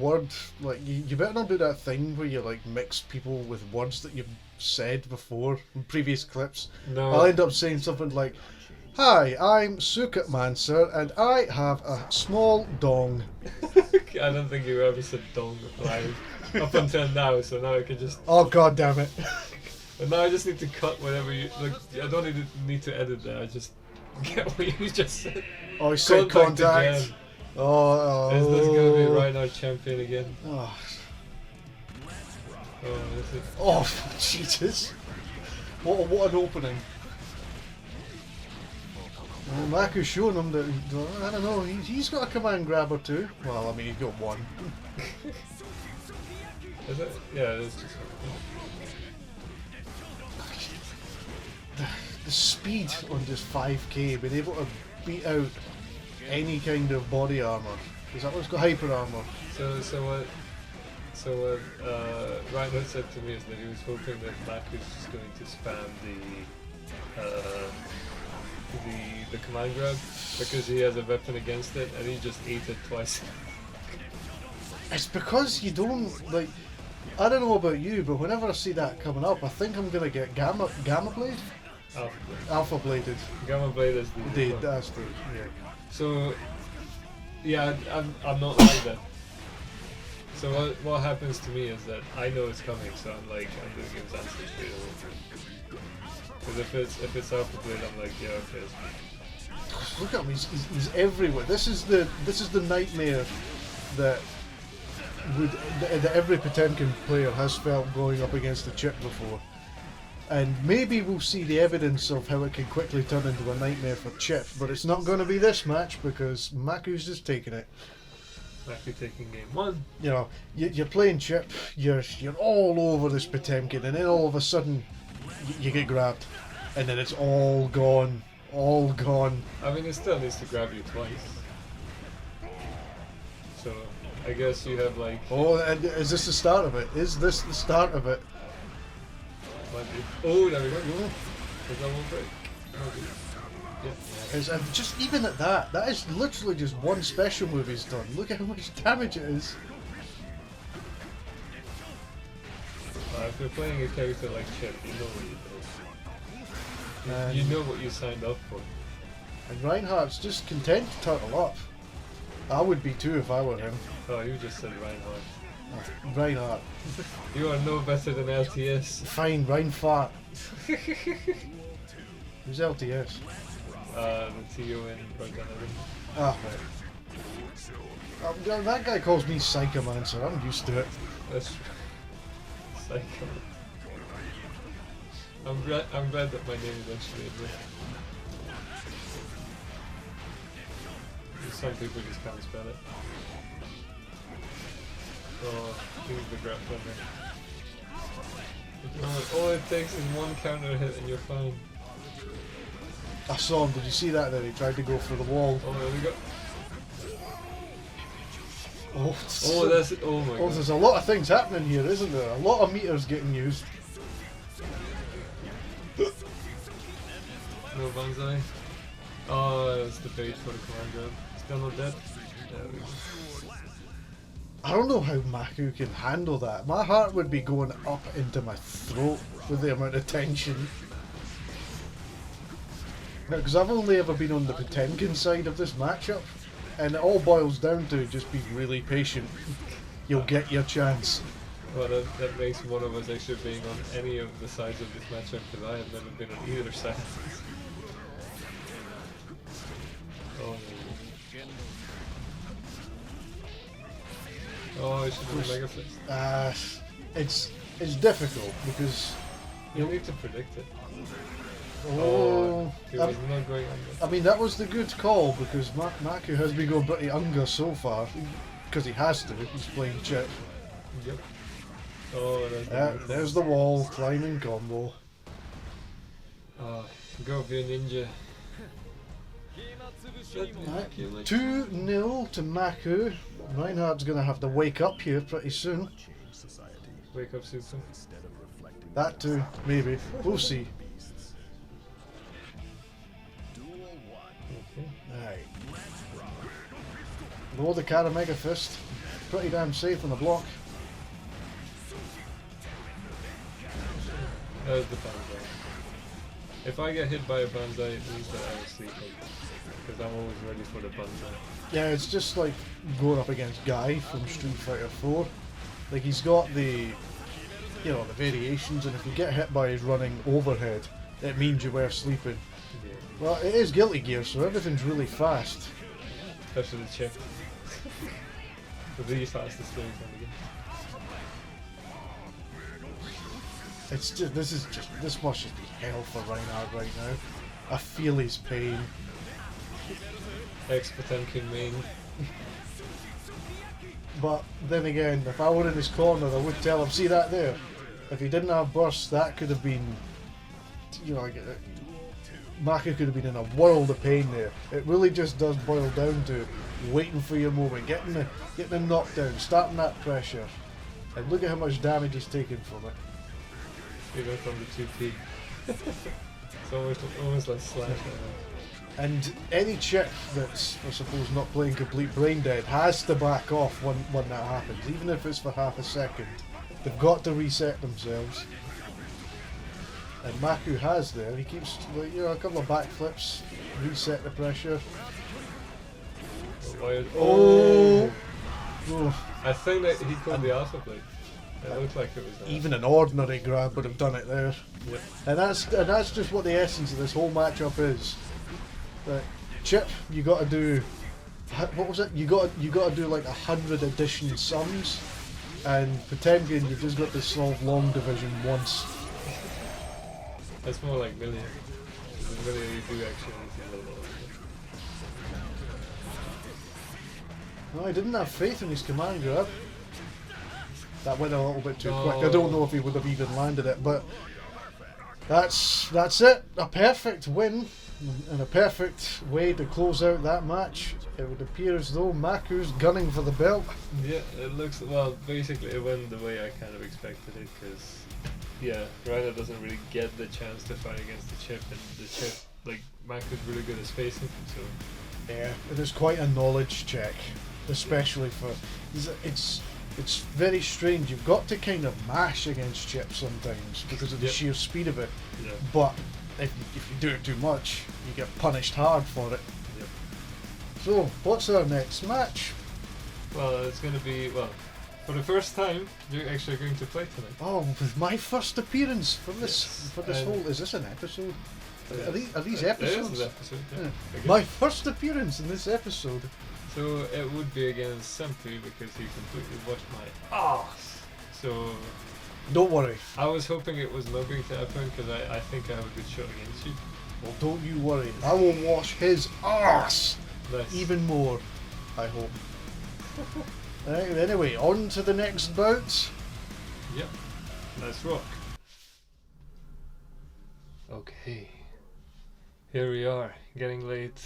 you better not do that thing where you like mix people with words that you've said before in previous clips. No. I'll end up saying something like, "Hi, I'm Sukat Manser and I have a small dong." I don't think you ever said dong live up until now, so now I can just. Oh god damn it. And now I just need to cut whatever you like. I don't need to edit that. I just get what you just said. Oh, he said contact. Again. Oh, Is this gonna be Reinhardt champion again? Oh, Oh, this is. oh Jesus. What an opening. Well, Maku's showing him that, I don't know, he's got a command grab or two. Well, I mean, he's got one. Is it? Yeah, it is just. The speed on this 5k, being able to beat out any kind of body armor. Is that what's got hyper armor? So what Reinhardt said to me is that he was hoping that Maku's just going to spam the command grab because he has a weapon against it, and he just ate it twice. It's because you don't, like, I don't know about you, but whenever I see that coming up, I think I'm going to get Gamma Blade? Alpha Blade. Alpha Bladed. Gamma Blade is the. That's the, yeah. So, yeah, I'm not like that. So what happens to me is that I know it's coming, so I'm doing his answer straight away. Because if it's Alpha Blade, I'm like, yeah, okay. Look at him, he's everywhere. This is the nightmare that that every Potemkin player has felt going up against the chip before. And maybe we'll see the evidence of how it can quickly turn into a nightmare for Chip, but it's not going to be this match because Maku's just taking it. Maku taking game one. You know, you're playing Chip, you're all over this Potemkin, and then all of a sudden you get grabbed, and then it's all gone. I mean, it still needs to grab you twice. So, I guess you have like... Oh, and is this the start of it? Is this the start of it? Oh, there we go. Is that one break? Yeah. And just even at that is literally just one special move he's done. Look at how much damage it is. If you're playing a character like Chip, you know what you do. You know what you signed up for. And Reinhardt's just content to turtle up. I would be too if I were him. Oh, you just said Reinhardt. Reinhardt. You are no better than LTS. Fine, Reinfart. Who's LTS? The TO in Bergana. Ah, right. That guy calls me Psychomancer. I'm used to it. That's Psycho. I'm glad that my name is actually in there. Some people just can't spell it. Oh, here's the grab there. All it takes is one counter hit and you're fine. I saw him. Did you see that there? He tried to go for the wall. Oh, there we go. Oh, That's it. Oh my god. there's a lot of things happening here, isn't there? A lot of meters getting used. No banzai. Oh, that's the bait for the command grab. Still not dead? There we go. I don't know how Maku can handle that. My heart would be going up into my throat with the amount of tension. Because I've only ever been on the Potemkin side of this matchup, and it all boils down to just be really patient. You'll get your chance. Well, that makes one of us actually being on any of the sides of this matchup because I have never been on either side. Oh, oh, I should have a Mega Fist. it's difficult because You need to predict it. oh, He was not going under. I mean that was the good call because Maku has been going pretty unga so far because he has to. He's playing chip. Yep. Oh, There's the wall climbing combo. Go for your ninja. Right. 2-0 to Maku. Reinhardt's gonna have to wake up here pretty soon. Wake up, Susan. That too, maybe. We'll see. Okay. Right. Lower the Karamega Fist. Pretty damn safe on the block. There's the banzai. If I get hit by a banzai, it means that I'm sleeping. Because I'm always ready for the banzai. Yeah, it's just like going up against Guy from Street Fighter 4. Like he's got the, you know, the variations, and if you get hit by his running overhead, it means you were sleeping. Yeah. Well, it is Guilty Gear, so everything's really fast. Especially the chip. The fastest things on the game. It's just this must just be hell for Reinhardt right now. I feel his pain. Potemkin main. But then again, if I were in his corner, I would tell him, see that there? If he didn't have burst, that could have been, you know, like, Maka could have been in a world of pain there. It really just does boil down to waiting for your moment, getting the knockdown, starting that pressure. And look at how much damage he's taken from it. Even from the 2P. It's almost like slash. And any chip that's, I suppose, not playing complete brain dead has to back off when that happens, even if it's for half a second. They've got to reset themselves. And Maku has there. He keeps, like, you know, a couple of backflips, reset the pressure. Oh! I think that he caught the alpha blade. It looked like it was that. Even an ordinary grab would have done it there. Yep. And that's just what the essence of this whole matchup is. That Chip, you got to do, what was it? You got to do like 100 addition sums, and Potemkin, you've just got to solve long division once. That's more like million. In million you do actually anything a little. No, I didn't have faith in his command grab. That went a little bit too quick. I don't know if he would have even landed it, but that's it. A perfect win and a perfect way to close out that match. It would appear as though Maku's gunning for the belt. Yeah, it looks, well, basically it went the way I kind of expected it, because yeah, Ryder doesn't really get the chance to fight against the Chip, and the Chip, like, Maku's really good at spacing, so Yeah, it is quite a knowledge check, especially for it's very strange. You've got to kind of mash against Chip sometimes because of the sheer speed of it. yeah. But if you do it too much, you get punished hard for it. Yep. So, what's our next match? Well, it's going to be, well, for the first time, you're actually going to play tonight. Oh, my first appearance for this whole. Is this an episode? Are these episodes? It is an episode, yeah. Yeah. My first appearance in this episode. So it would be against Sempri because he completely watched my ass. So Don't worry. I was hoping it was not going to happen because I think I have a good shot against you. Well, don't you worry. I will wash his arse Nice. even more. I hope. Right, anyway, on to the next bout. Yep. Let's rock. Okay. Here we are, getting late.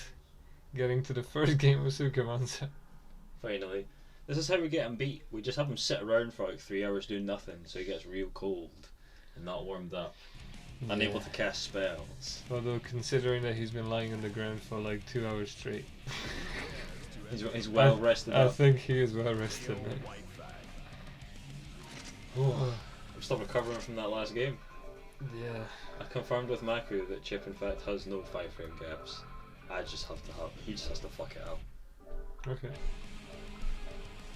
Getting to the first game of Sukamansa. Finally. This is how we get him beat. We just have him sit around for like 3 hours doing nothing, so he gets real cold and not warmed up. Unable to cast spells. Although considering that he's been lying on the ground for like 2 hours straight. He's well rested I up. think he is well rested now. Oh. I'm still recovering from that last game. Yeah. I confirmed with Maku that Chip in fact has no 5-frame gaps. He just has to fuck it up. Okay.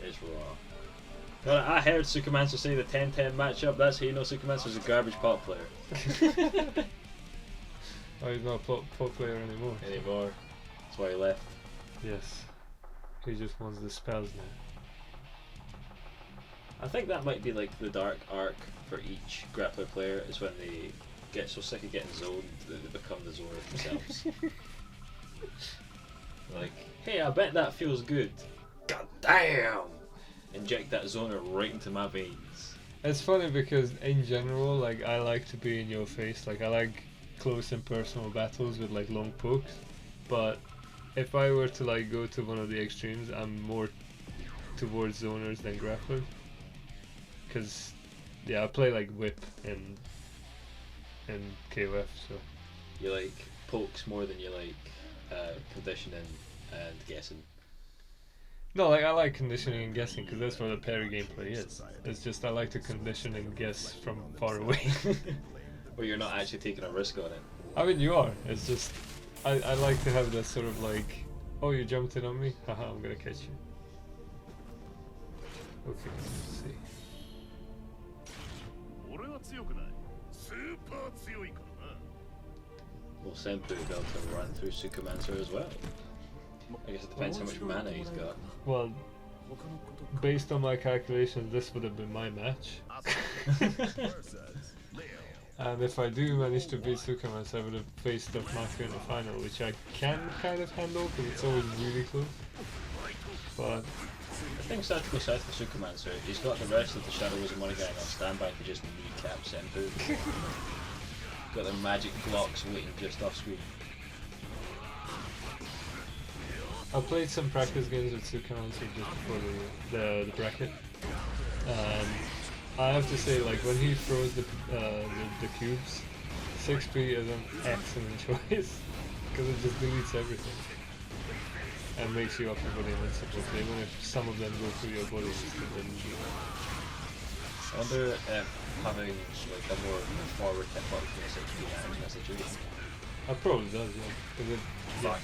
It's raw. I heard Sukumansu say the 10-10 matchup, that's how you know Sukumansu's a garbage pot player. Oh, he's not a pot player anymore. That's why he left. Yes. He just wants the spells now. I think that might be like the dark arc for each grappler player is when they get so sick of getting zoned that they become the zoner themselves. Like, hey, I bet that feels good. God damn! Inject that zoner right into my veins. It's funny because in general, like, I like to be in your face. Like, I like close and personal battles with like long pokes. But if I were to like go to one of the extremes, I'm more towards zoners than grapplers. Cause yeah, I play like whip and KOF, so You like pokes more than you like conditioning and guessing. no, like I like conditioning and guessing because that's what the parry gameplay is. It's just I like to condition and guess from far away. Where you're not actually taking a risk on it. I mean, you are. It's just I like to have that sort of like, oh, you jumped in on me, haha, I'm gonna catch you. Okay, let's see. Will Senpu be able to run through Sukumancer as well? I guess it depends how much mana he's got. Well, based on my calculations, this would have been my match. And if I do manage to beat Sukumancer, I would have faced up Maki in the final, which I can kind of handle because it's always really close. But I think sad to go south for Sukumancer. He's got the rest of the Shadows and Money Gang on standby to just kneecap Senpu. Got the magic blocks waiting just off screen. I played some practice games with Sukumancer just before the bracket. I have to say, like, when he throws the cubes, 6P is an excellent choice because it just deletes everything and makes you up your body invincible. So even if some of them go through your body, it still doesn't do it. I wonder if having like a more forward hitbox in a 6P in a situation. It probably does, yeah. 'Cause it, Fuck.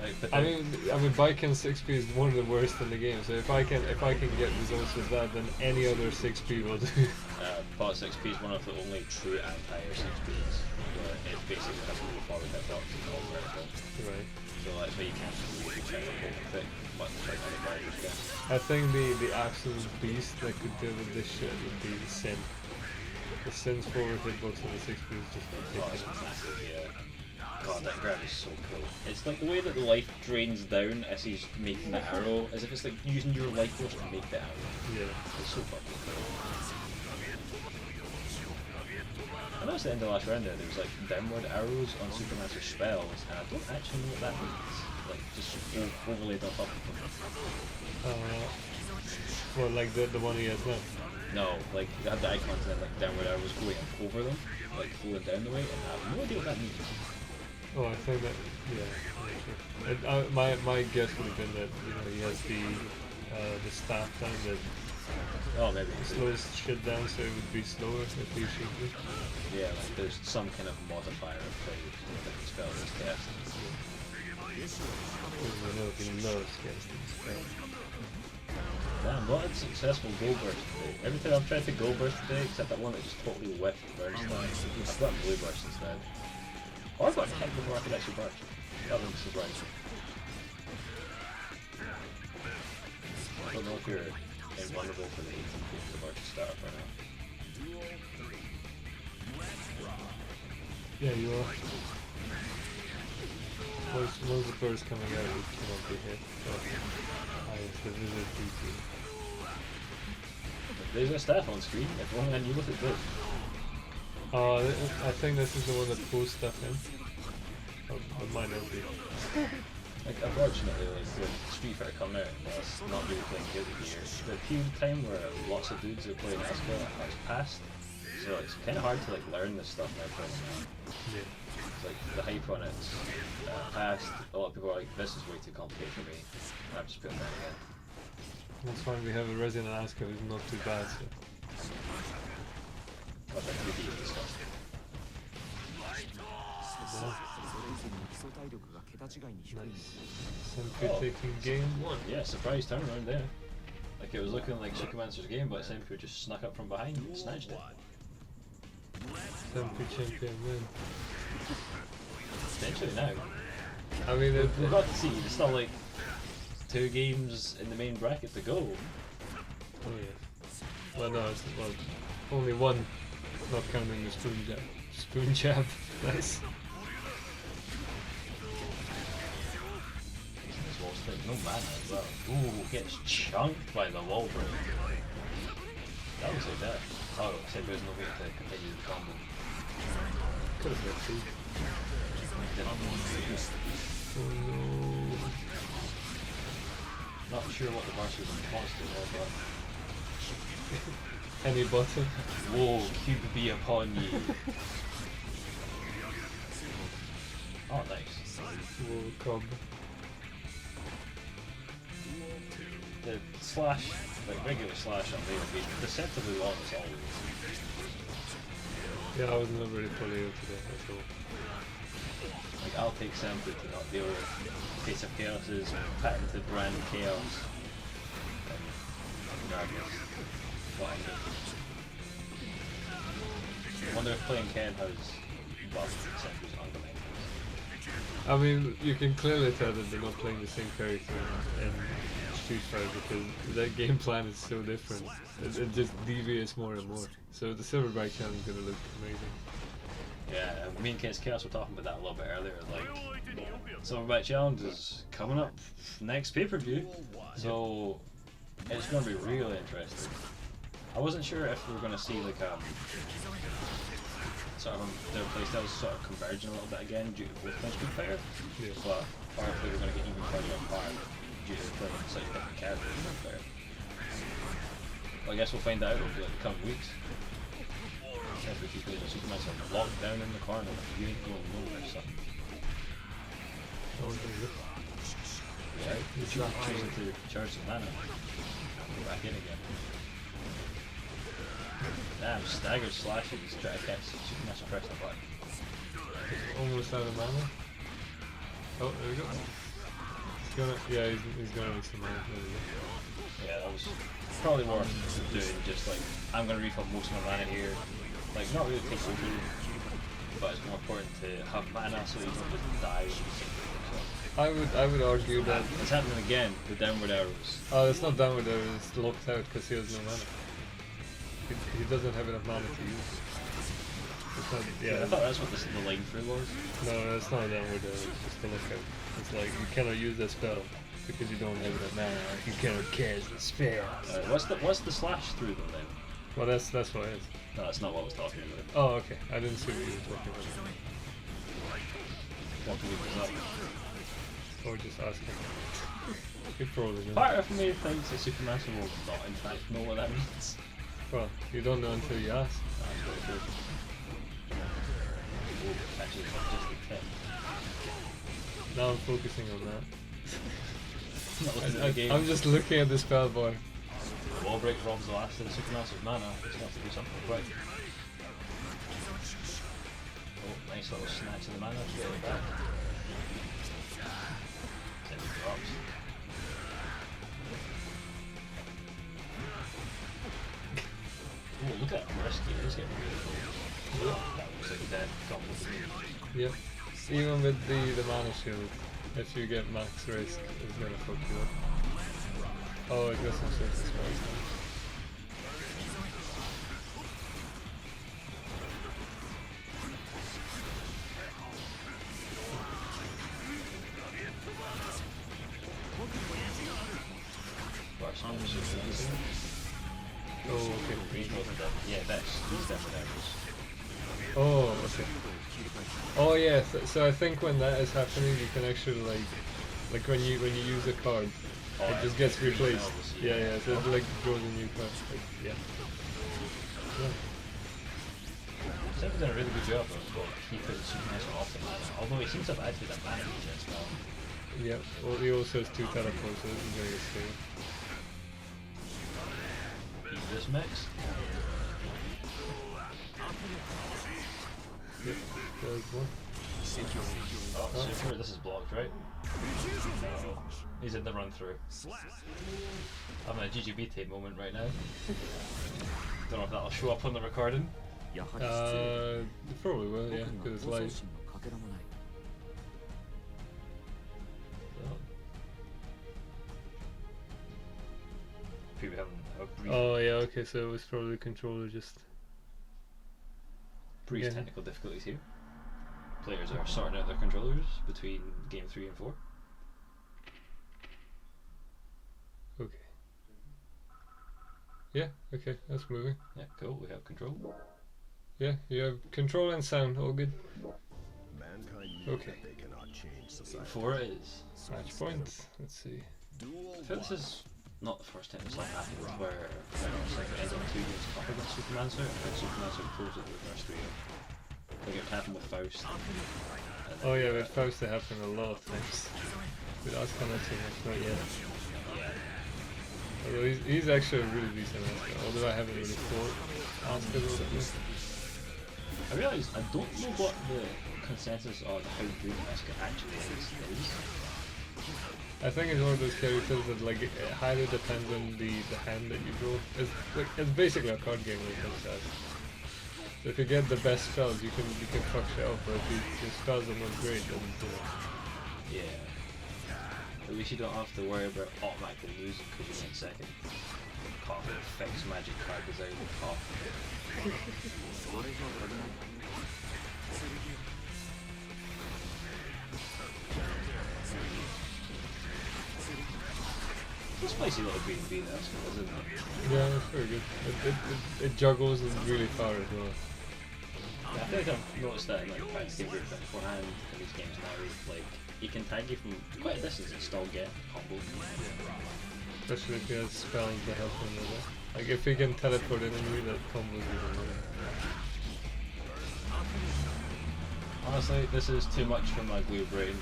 Like, I mean, bike and 6P is one of the worst in the game. So if I can get results with that, then any other 6P will do. Bot 6P is one of the only true anti-air 6Ps where it basically has to be forward hitbox and all vertical. Right. So that's why you can't really check the whole thing, much like any fighters can. I think the absolute beast that could deal with this shit would be Sin. The Sin's forward hitbox on the 6P is just Oh, ridiculous. it's massive, yeah. God, that grab is so cool. It's like the way that the life drains down as he's making the arrow, as if it's like using your life force to make the arrow. Yeah. It's so fucking cool. I noticed at the end of the last round there was like downward arrows on Supermancer's spells, and I don't actually know what that means. Like, just overlaid on top of them. Well, like the one he has now. No, like, you have the icons and then like downward arrows going over them, like flowing down the way, and I have no idea what that means. Oh, I think that, yeah. I'm not sure. My guess would have been that, you know, he has the staff down that Oh, maybe. slows shit down so it would be slower if he should be. Yeah, like there's some kind of modifier of how different spells is cast. I know he loves casting spells. Damn, what a successful goal burst today. Every time I've tried to goal burst today, except that one that just totally whiffed burnstone, I've got blue burst instead. Or I've got a tank before I could actually burst. That one's surprising. I don't know if you're invulnerable for the 18 people to burst start or not. Yeah, you are. Once the burst coming out, it cannot be hit. The Wizard PT. There's a staff on screen, if only I knew what it did. I think this is the one that pulls stuff in. Or might not be. Like, unfortunately, like, with Street Fighter coming out, that's not really playing good here. The period of time where lots of dudes are playing Asuka has passed, so it's kind of hard to like learn this stuff now playing now. Yeah. It's like the hype on it's passed. A lot of people are like, this is way too complicated for me. And I've just put it down again. That's fine, we have a Resident Asuka who's not too bad, so. But that 3D is disgusting. Nice. Senpu taking game 1. Yeah, surprise turnaround there. Like, it was looking like Sukumancer's game, but Senpu just snuck up from behind and snatched it. Senpu champion win. Potentially now. I mean, We've got to see, it's not like 2 games in the main bracket to go. Oh yeah. Well, no, well, only one, not counting the spoon jab. Spoon jab. Nice. This wall split, no mana as well. Ooh, gets chunked by the wall break. That was like that. Oh, I said there's no way to continue the combo. Could have been 2. Oh no. Not sure what the versus response to was, but Any button? whoa, cube be upon ye. Oh, nice. Whoa, cob. The slash, like regular slash on there, is deceptively long as always. Yeah, I was not really fully out today, that's all. Like, I'll take Sample to not deal with Case of Chaos's patented brand Chaos. Regardless. I wonder if playing Ken has buffed Sample's fundamentals. I mean, you can clearly tell that they're not playing the same character in Street Fighter because their game plan is so different. It just deviates more and more. So the Silverback challenge is gonna look amazing. Yeah, me and Case of Chaos were talking about that a little bit earlier. Like, Silverback Challenge is coming up next pay-per-view, so it's going to be really interesting. I wasn't sure if we were going to see like sort of their playstyles sort of converging a little bit again due to both playing Street Fighter, Yeah. but or if they were going to get even further apart due to playing such different characters in Street Fighter. Well, I guess we'll find out over the coming weeks. If we keep losing Superman are locked down in the corner, you ain't going nowhere, son. Oh, there Yeah, It's you not choosing iron. to charge some mana. Go back in again. Damn, staggered slashes, try to catch Supermaster press the button. Almost out of mana. Oh, there we go. He's gonna, yeah, he's gonna need some mana. There we go. Yeah, that was probably worth doing, just like, I'm gonna refill most of my mana here. Like, not really take over, but it's more important to have mana so you don't just die. So, I would argue that. it's happening again, the downward arrows. Oh, it's not downward there, it's locked out because he has no mana. He doesn't have enough mana to use. It's not, Yeah, I yeah, thought that's what the line through was. no, it's not downward there, it's just a lockout. It's like, you cannot use that spell because you don't have enough mana. You cannot cast the spell. What's the slash through them then? Well, that's what it is. No, that's not what I was talking about. Oh, okay. I didn't see what you were talking about. What can we look up? Or just asking. You probably know. Part of me thinks that Supermaster will not in fact know what that means. Well, you don't know until you ask. That's very true. Oh, actually, it's not just the tip. Now I'm focusing on that. Not looking at the game. I'm just looking at the spell bar. Wall break robs the last of the Supermaster's mana. It's going to have to do something quick. Oh, nice little snatch of the mana to get it back. Then it drops. Oh, look at that risky. It's getting really cool. That looks like a dead combo to me. Yep. Even with the mana shield, if you get max risk, it's gonna fuck you up. Oh, it got some surface spells. Watch on the Supermaster. Oh, okay. Green wasn't dead. Yeah, he's definitely nervous. Oh, okay. Oh yeah, so I think when that is happening, you can actually like when you use a card, it just gets replaced. Yeah, so it like draws a new card. Like, yeah. Sam's done a really good job of keeping Supermaster off the mana, although he seems to have added that mana feature as well. Yeah. Well, he also has 2 teleports, so it's very scary. Use this mix. Yep. There's one. Oh, super, this is blocked, right? Oh, he's in the run through. Having a GGB tape moment right now. Don't know if that'll show up on the recording. It probably will, yeah, because it's live. a brief, Oh yeah, okay, so it was probably the controller just. brief yeah. technical difficulties here. Players are sorting out their controllers between game 3 and 4. Okay. Yeah, okay, that's moving. Yeah, cool. We have control. Yeah, you have control and sound, all good. Okay. Game 4 it is. Match points. Let's see. I feel this is not the first time this has happened where Cycle ends on 2 games up against Supermancer and Supermancer pulls it reverse 3 up. Like it happened with Faust. Oh yeah, with Faust it happened a lot of times. With Asuka not so much, not yet. Yeah. Although he's actually a really decent Asuka, although I haven't really fought Asuka though. I realise I don't know what the consensus on how good Asuka actually is. I think it's one of those characters that like it highly depends on the hand that you draw. It's basically a card game when it comes to Asuka. So if you get the best spells, you can fuck shit up. But if your spells are not great, then you know. Yeah. At least you don't have to worry about automatically losing because you went second. Call it fixed magic card design. It's a spicy little B&B though, isn't it? Yeah, it's very good. It juggles and really far as well. Yeah, I feel like I've noticed that in like practice game group beforehand in these games now, like he can tag you from quite a distance and still get combos. Especially if he has spells that help him with it. Like if he can teleport an enemy, that combos even more. Honestly, this is too much for my blue brain.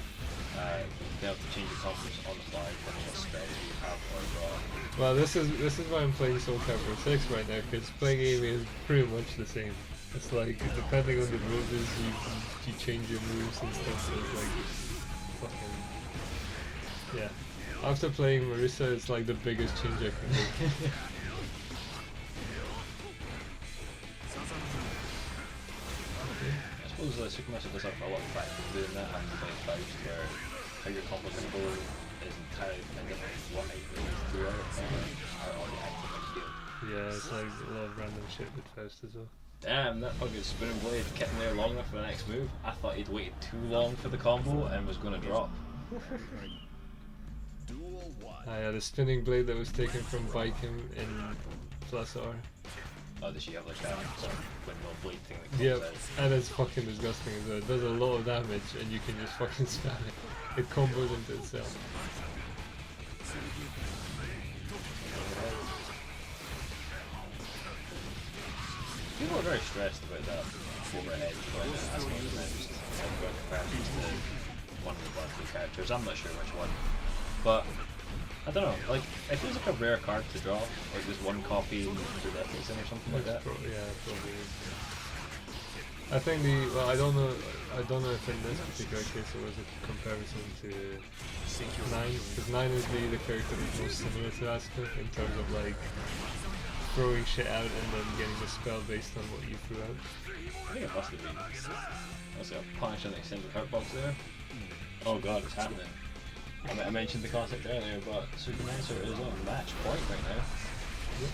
You have to change your combos on the fly depending on what spells you have or draw. Well, this is why I'm playing Soul Calibur 6 right now, because playing Amy is pretty much the same. It's like, depending on the roses, you change your moves and stuff, so it's like, fucking, yeah. After playing Marissa, it's like the biggest change I can do. I suppose Supermassive does have a lot of practice in doing that and playing Faust where how your combo can go is entirely dependent on what item you threw out or how all the items are deal. Yeah, it's like a lot of random shit with Faust as well. Damn, that fucking spinning blade kept him there long enough for the next move. I thought he'd waited too long for the combo and was going to drop. Yeah, the spinning blade that was taken from Viking in Plus R. Oh, does she have like a sort of windmill blade thing that comes Yep, out? and it's fucking disgusting as well. It does a lot of damage and you can just fucking spam it. It combos into itself. People are very stressed about that overhead when that's not announced. About comparisons to one of the Blood 2 characters. I'm not sure which one. But I don't know, like it feels like a rare card to draw. Like there's one copy in the deck or something like that. Yeah, probably is. I think I don't know if in this particular case it was a comparison to 9, because 9 is the character that's most similar to Asuka in terms of like throwing shit out and then getting the spell based on what you threw out. I think it must have been. That's a punch on the extended hurt box there. Oh god, it's happening. I mentioned the concept earlier, but Supermancer is on match point right now. Yep.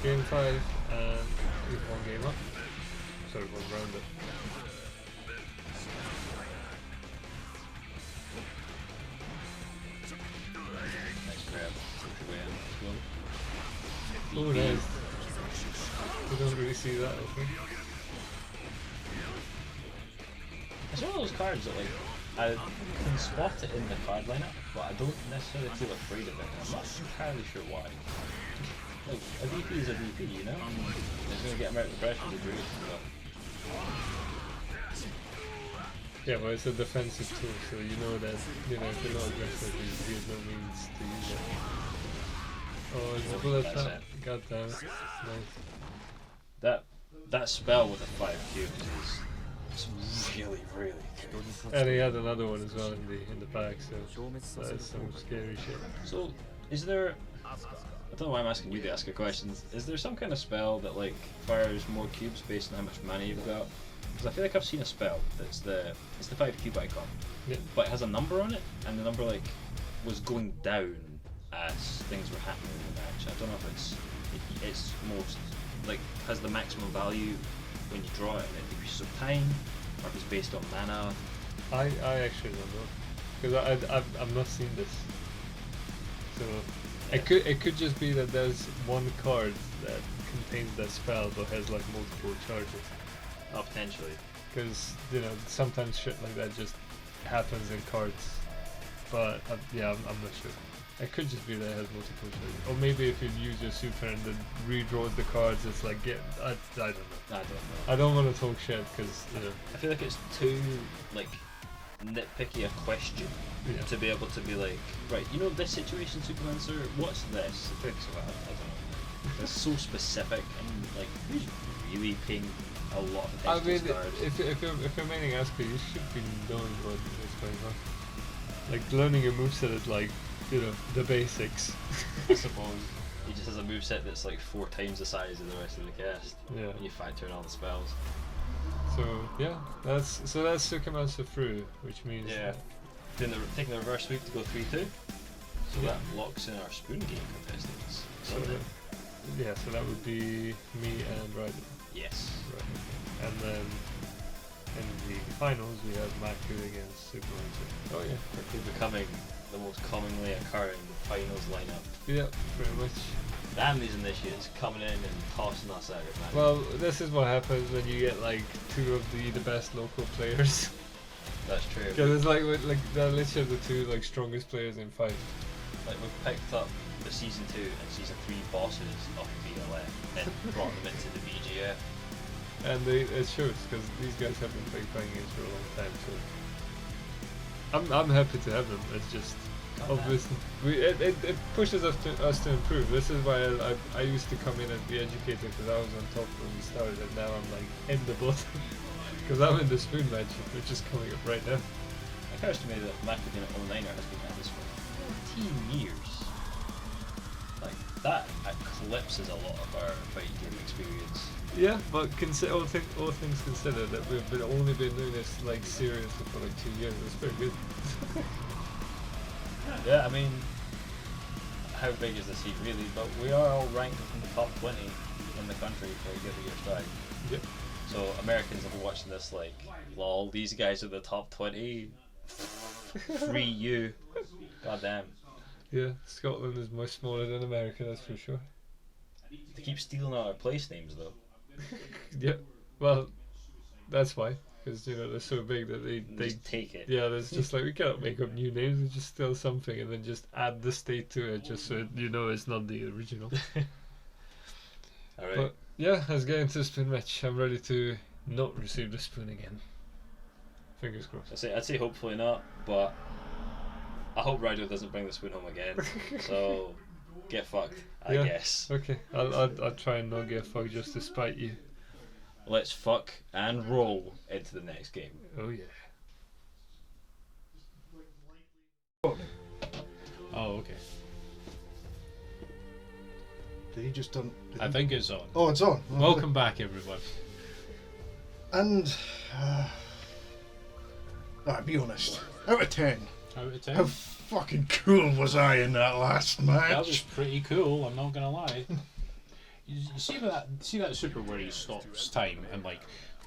Game 5 and we've one game up. Sorry, one round up. Nice grab. Push away in. Oh, nice. We don't really see that, I think. It's one of those cards that like I can spot it in the card lineup, but I don't necessarily feel afraid of it. I'm not entirely sure why. Like a VP is a VP, you know? It's gonna get him out of the pressure to do it. Yeah, but it's a defensive tool, so you know that, you know, if you're not aggressive, you have no means to use it. Oh, it's a bullet That's tap. God damn it. Nice. That spell with the 5 cubes is really, really good. And he had another one as well in the pack, so that is some scary shit. So, is there... I don't know why I'm asking you to ask questions. Is there some kind of spell that like fires more cubes based on how much mana you've got? Because I feel like I've seen a spell that's the 5 cube icon, Yeah. but it has a number on it, and the number like was going down as things were happening in the match. I don't know if it's most like has the maximum value when you draw it in a decrease of time, or if it's based on mana. I actually don't know, because I've not seen this. So it could just be that there's one card that contains that spell but has like multiple charges. Oh, potentially. Because sometimes shit like that just happens in cards. But yeah, I'm not sure. It could just be that it has multiple charges, or maybe if you use your super and then redraws the cards, it's like I don't know. I don't want to talk shit because I feel like it's too like nitpicky a question to be able to be like, right, this situation, Supermancer, what's this? I don't know. It's so specific and like really paying a lot of attention to these cards. If you're maining Asker, you should be knowing what is going on. Like learning a moveset is like, the basics. I suppose. He just has a moveset that's like 4 times the size of the rest of the cast. Yeah. When you factor in all the spells. So yeah, that's Sukumasu through, which means taking the reverse sweep to go 3-2. So that locks in our spoon game contestants. So that would be me and Ryder. Yes. Right. And then in the finals we have Maku against Superman. Oh yeah. Quickly becoming the most commonly occurring finals lineup. Yeah, pretty much. Damn these initiates coming in and tossing us out, man. Well, this is what happens when you get like 2 of the best local players. That's true. Because it's like they're literally the 2 like strongest players in fight. Like we've picked up the season 2 and season 3 bosses of BLF and brought them into the BGF. And it shows because these guys have been playing games for a long time. So I'm happy to have them. It's just obviously it pushes us to improve. This is why I used to come in and be educated because I was on top when we started, and now I'm like in the bottom because I'm in the spoon match, which is coming up right now. It occurs to me that Maku being an 09er has been at this for 14 years. Like that eclipses a lot of our fighting game experience. Yeah, but all things considered, that we've only been doing this like seriously for like 2 years. It's pretty good. Yeah, I mean, how big is the scene really? But we are all ranked within the top 20 in the country for a given year's strike. Yep. So Americans will be watching this like, lol, these guys are the top 20. Free you. God damn. Yeah, Scotland is much smaller than America, that's for sure. They keep stealing all our place names though. Yeah, well, that's why. Because they're so big that they just take it. Yeah, there's just like we cannot make up new names. We just steal something and then just add the state to it, just so it's not the original. All right. But yeah, let's get into the spoon match. I'm ready to not receive the spoon again. Fingers crossed. I'd say hopefully not, but I hope Ryder doesn't bring the spoon home again. So get fucked, I guess. Okay, I'll try and not get fucked just to spite you. Let's fuck and roll into the next game. Oh yeah. Oh, okay. Did he just done? I think it's on. Oh, it's on. Welcome back, everyone. And be honest. Out of 10, Out of 10. how fucking cool was I in that last match? That was pretty cool, I'm not gonna lie. You see that super where he stops time and like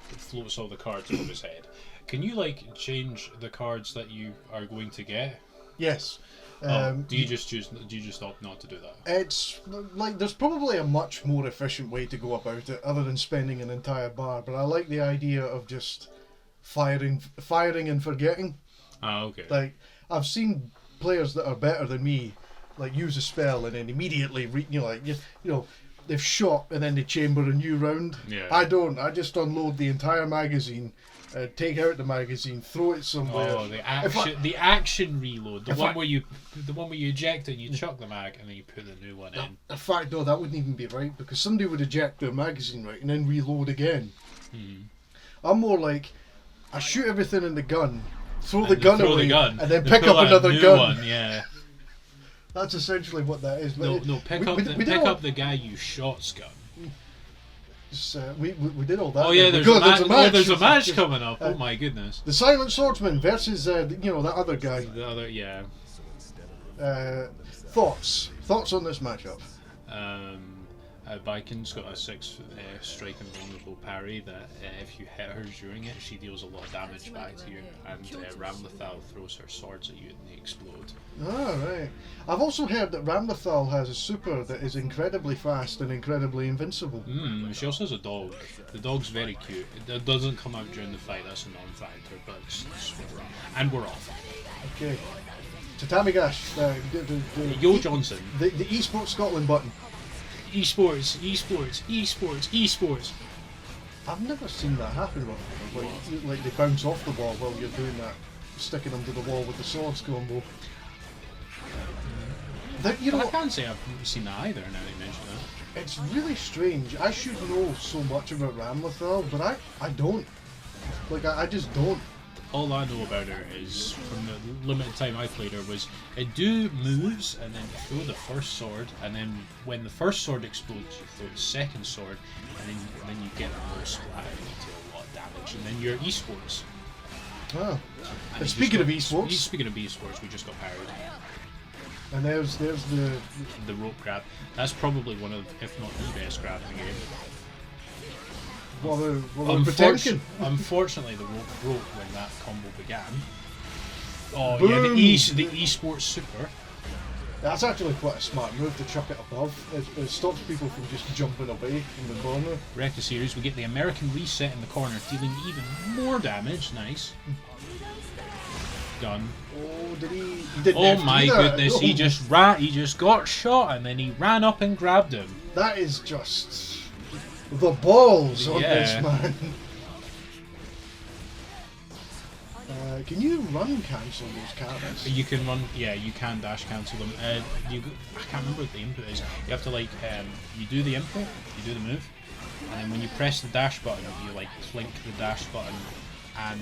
floats all the cards above his head. Can you like change the cards that you are going to get? Yes. Do you just opt not to do that? It's like there's probably a much more efficient way to go about it other than spending an entire bar, but I like the idea of just firing and forgetting. Oh, okay. Like I've seen players that are better than me like use a spell and then immediately they've shot and then they chamber a new round. Yeah. I don't. I just unload the entire magazine, take out the magazine, throw it somewhere. Oh, the action reload, the one where you eject and you chuck the mag and then you put the new one in. In fact, no, that wouldn't even be right because somebody would eject their magazine right and then reload again. I'm more like I shoot everything in the gun, throw the gun away, and then pick up another gun. One, yeah. That's essentially what that is. No, pick up the guy you shot's gun. We did all that. Oh yeah, there's a match coming up. Oh my goodness. The Silent Swordsman versus that other guy. The other, yeah. Thoughts on this matchup? Vikin's got a 6 strike and vulnerable parry that if you hit her during it, she deals a lot of damage back to you, and Ramlethal throws her swords at you and they explode. Ah, right. I've also heard that Ramlethal has a super that is incredibly fast and incredibly invincible. She also has a dog. The dog's very cute. It doesn't come out during the fight, that's a non-factor, but it's and we're off. Okay. Tatami Gash, Yo Johnson. The Esports Scotland button. Esports. I've never seen that happen before. Like they bounce off the wall while you're doing that, sticking them to the wall with the swords combo. I can't say I've seen that either, now that you mention that. It's really strange. I should know so much about Ramlethal, but I don't. Like, I just don't. All I know about her is, from the limited time I played her, was it do moves and then throw the first sword, and then when the first sword explodes, you throw the second sword, and then you get the most splat and you deal a lot of damage, and then you're esports. Ah. And And speaking of esports, we just got parried. and there's the The rope grab. That's probably one of, if not the best grab in the game. Potemkin. Unfortunately, the rope broke when that combo began. Oh Boom. yeah, the esports super. That's actually quite a smart move to chuck it above. It stops people from just jumping away from the corner. Rekka series, we get the American reset in the corner, dealing even more damage. Nice. Done. Oh, did he didn't Oh have to my do that. goodness, he just got shot and then he ran up and grabbed him. That is just the balls on Yeah. this man. Can you run cancel those cards? You can run, yeah, you can dash cancel them. I can't remember what the input is. You have to you do the input, you do the move, and then when you press the dash button, you clink the dash button and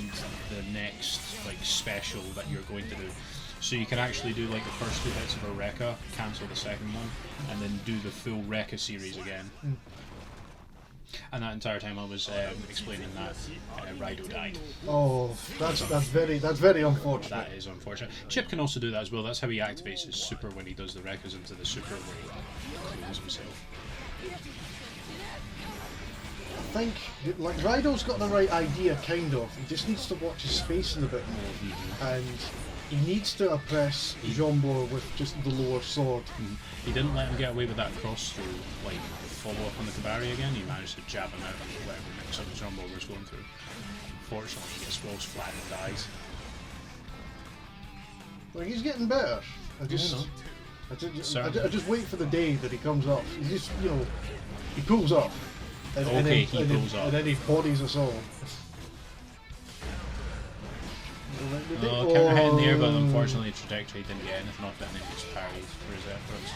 the next special that you're going to do. So you can actually do the first 2 hits of a Rekka, cancel the second one, and then do the full Rekka series again. And that entire time I was explaining that Raido died. Oh, that's very unfortunate. That is unfortunate. Chip can also do that as well. That's how he activates his super when he does the Rekkas into the super where he cleans himself. I think Raido's got the right idea, kind of. He just needs to watch his spacing a bit more, and he needs to oppress Jombo with just the lower sword. He didn't let him get away with that cross through, follow up on the Kabari again. He managed to jab him out of whatever mix up Jumbo was going through. Unfortunately, he gets well splat and dies. Like, he's getting better. I just wait for the day that he comes up. He just, he pulls up. And then he bodies us all. Counter hit in the air, but unfortunately trajectory didn't get anything off it, and then he just parried for his efforts.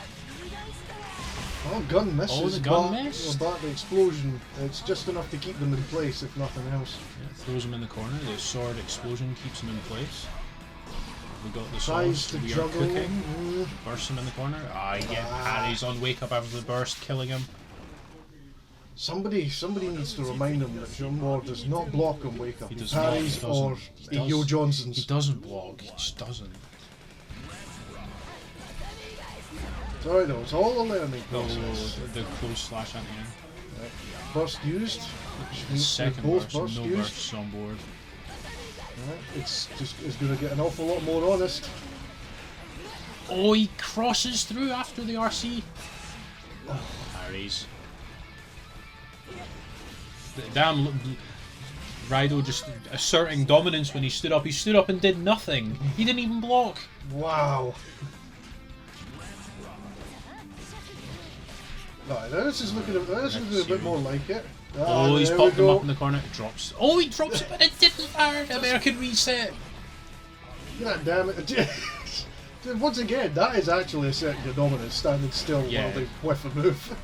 Oh, gun misses. Oh, the gun missed? But the explosion, it's just enough to keep them in place, if nothing else. Yeah, throws him in the corner. The sword explosion keeps him in place. We got the Tries swords. to We are juggle. cooking. Bursts him in the corner. He gets parries on wake up after the burst, killing him. Somebody needs to remind him that John Moore does not block on wake up. He does parries not. He or doesn't. He does. Yo Johnson's. He doesn't block. He just doesn't. It's alright though, it's all a learning process. The close slash anti-air. Right. Burst used. Which means Second both burst, burst no used. bursts on board. Right. It's going to get an awful lot more honest. Oh, he crosses through after the RC. Parries. Damn, Raido just asserting dominance when he stood up. He stood up and did nothing. He didn't even block. Wow. Right, this is looking a bit more like it. Oh, he's there popped we him go. up in the corner. It drops. Oh, he drops it, but it didn't matter. American reset. God damn it. Once again, that is actually asserting your dominance, standing still Yeah. while they whiff a move.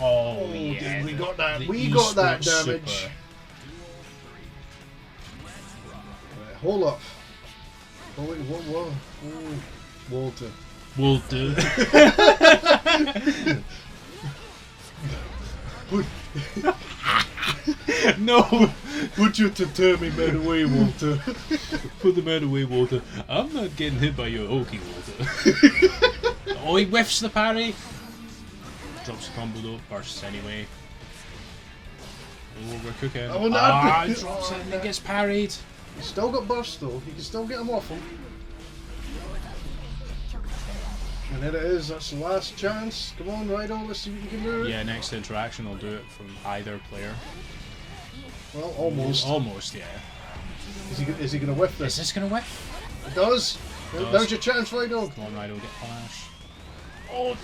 Oh, Oh, yeah. dude, we got that. the We got that esports damage. super. Right, hold up. Oh wait, what? Oh, Walter. Will do. No. Put your Tatami men away, Walter. Put the man away, Walter. I'm not getting hit by your hokey, Walter. Oh, he whiffs the parry. Drops the combo though. Bursts anyway. Oh, we're cooking. Oh, no. Drops it and gets parried. He's still got burst though. You can still get him off him. And there it is. That's the last chance. Come on, Rhino. Let's see what you can do. Yeah, next interaction will do it from either player. Well, almost. Almost, yeah. Is he going to whiff Is this? this gonna whiff? It does. Does. There's your chance, Rhino. Come on, Rhino, get punish. Oh,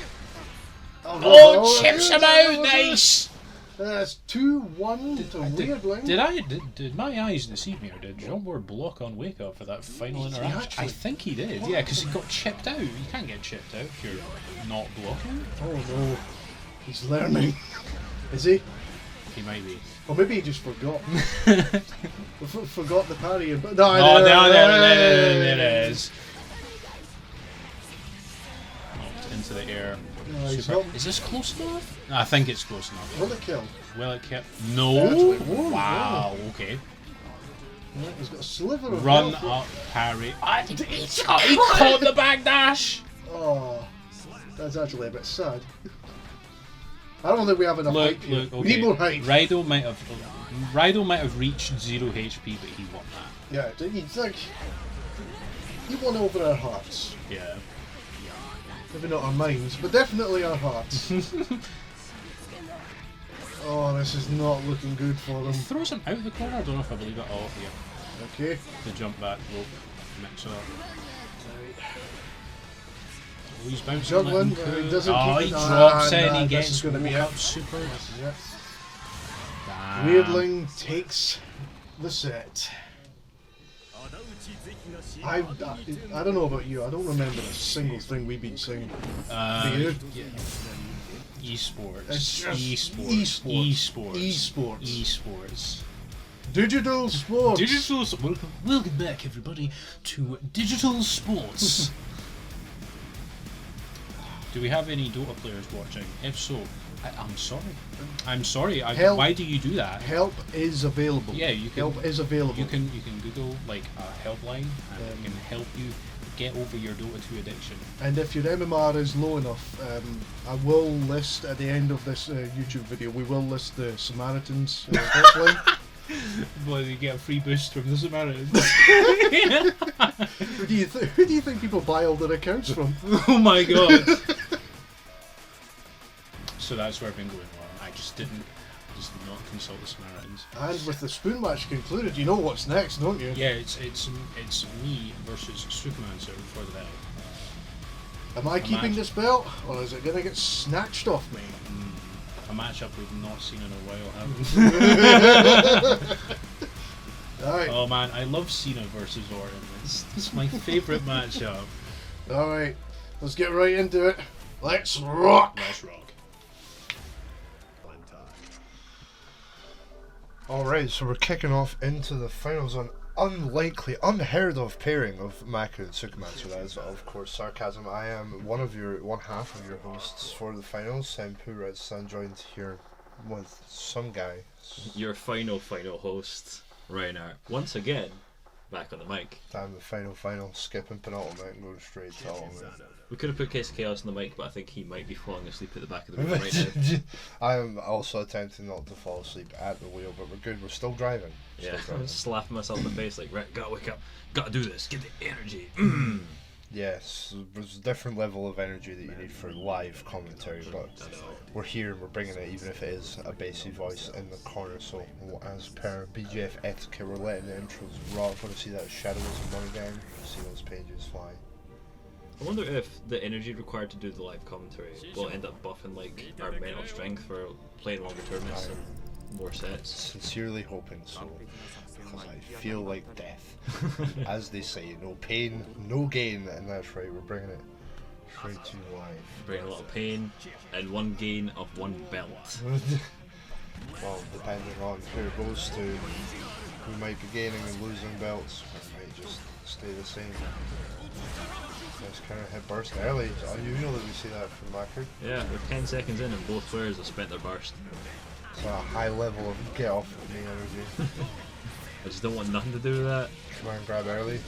Chips him out, nice! That's 2-1 to Weirdling. Did my eyes deceive me, or did John Ward block on Wake Up for that final Did he interaction? actually? I think he did, yeah, because he got chipped out. You can't get chipped out if you're not blocking. Oh no. He's learning. Is he? He might be. Or maybe he just forgot. Forgot the parry. No, There it is. Knocked into the air. No, he's Super. not. Is this close enough? I think it's close enough. Will it kill? Will it kept? No. Actually, whoa, Wow. Okay. Yeah, he's got a sliver of Run health. up, parry. He caught the backdash. Oh, that's actually a bit sad. I don't think we have enough height here. Look. We Okay. need more height. Rydell might have reached 0 HP, but he won that. Yeah, he's like he won over our hearts. Yeah. Maybe not our minds, but definitely our hearts. Oh, this is not looking good for them. Throws him out the corner. I don't know if I believe it. Oh, yeah. Okay. The jump back rope mix up. Oh, he's bouncing. Juggling, like he doesn't oh, keep he it. drops Ah, in. nah, He this gets is gonna be woke it. up super. Yeah. Damn. Weirdling takes the set. I don't know about you. I don't remember a single thing we've been singing. Do you? Yeah. Esports. It's just Esports. esports. Esports. Esports. Esports. Digital sports. Welcome back, everybody, to Digital Sports. Do we have any Dota players watching? If so, I'm sorry. I'm sorry. Help. Why do you do that? Help is available. Yeah, you can. Help is available. You can Google like a helpline, and it can help you get over your Dota 2 addiction. And if your MMR is low enough, I will list at the end of this YouTube video. We will list the Samaritans helpline. Well, you get a free boost from the Samaritans. Who do you think people buy all their accounts from? Oh my god. So that's where I've been going wrong. I just did not consult the Samaritans. And with the spoon match concluded, you know what's next, don't you? Yeah, it's me versus Sukumancer for the belt. Am I keeping match. this belt, or is it going to get snatched off me? A matchup we've not seen in a while, have we? Alright, Oh man, I love Cena versus Orton. It's my favourite matchup. alright. Let's get right into it. Let's rock! Let's rock. Alright, so we're kicking off into the finals on unlikely, unheard of pairing of Maku and Sukuman. So that is, of course, sarcasm. I am one half of your hosts for the finals. Senpu Red Sun joined here with some guy. Your final host, Reinhardt, once again, back on the mic. Damn the final, skipping penultimate and going straight to ultimate. We could have put Case of Chaos on the mic, but I think he might be falling asleep at the back of the room right now. I am also attempting not to fall asleep at the wheel, but we're good. We're still driving. Yeah, Still I'm driving. slapping myself in the face like, right, gotta wake up, gotta do this, get the energy. Yes, there's a different level of energy that you need for live commentary, but we're here and we're bringing it, even if it is a bassy voice in the corner. So, as per BGF etiquette, we're letting the intros rock. Want to see that Shadows of Money Gang? See those pages fly. I wonder if the energy required to do the live commentary will end up buffing like our mental strength for playing longer tournaments and more sets. Sincerely hoping so, because I feel like death. As they say, no pain, no gain, and that's right, we're bringing it straight to live. Bring a lot of pain and one gain of one belt. Well, depending on who it goes to, we might be gaining and losing belts, or it might just stay the same. Let's kind of hit burst early. It's unusual that we see that from Maku. Yeah, we're 10 seconds in and both players have spent their burst. It's a high level of get off of me energy. I just don't want nothing to do with that. Command grab early.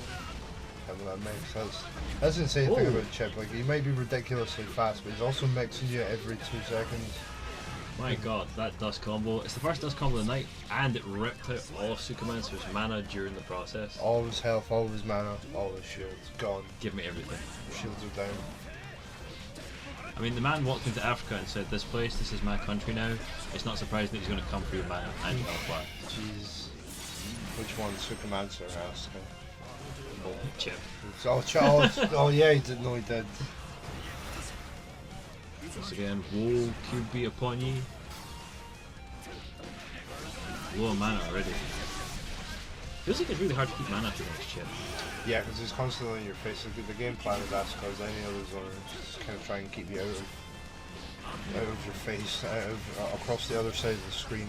And that makes sense. That's the insane thing Oh. about Chip. Like, he might be ridiculously fast, but he's also mixing you every 2 seconds. My god, that dust combo. It's the first dust combo of the night, and it ripped out all of Sukumansu's mana during the process. All his health, all his mana, all his shields gone. Give me everything. Shields are down. I mean, the man walked into Africa and said, this is my country now. It's not surprising that he's going to come through mana and health bar. Jeez. Which one? Sukumansu asked. Chip. Oh, Charles. Oh, yeah, he did. No, he did. Once again, whoa, QB upon ye. Low on mana already. Feels like it's really hard to keep mana for the next chip. Yeah, because he's constantly in your face. Like, the game plan is as as any other zone. Just kind of try and keep you out of your face, across the other side of the screen.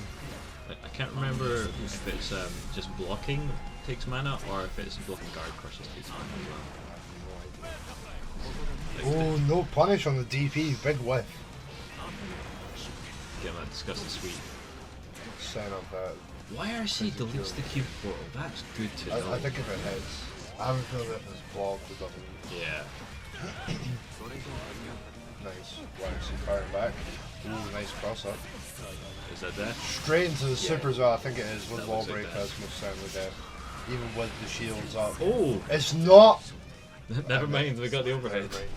I can't remember if it's just blocking takes mana or if it's blocking guard crushes takes mana. Oh, no punish on the DP. Big whiff. Get that disgusting sweep. Sign up that. YRC deletes the cube portal. That's good to know. I think if it hits, I have a feeling if it's blocked, it doesn't. Yeah. Nice. YRC firing back. Ooh, nice cross up. Is that there? Straight into the super as well. I think it is with That wall looks like break. that. That's most certainly death. Even with the shields up. Oh! It's not. Never mind, we got the overhead. Never mind.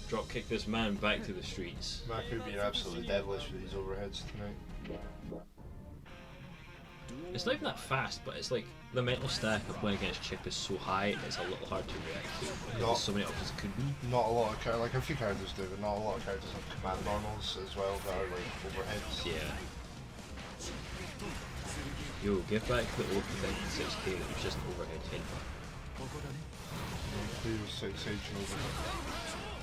Drop kick this man back to the streets. Maku being absolutely devilish with these overheads tonight. It's not even that fast, but it's like the mental stack of playing against Chip is so high, it's a little hard to react to. No. There's so many options it could be. Not a lot of characters, like a few characters do, but not a lot of characters have command normals as well that are like overheads. Yeah. Yo, give back the old protected 6k that was just an overhead headbutt. Cleo 6H and overhead.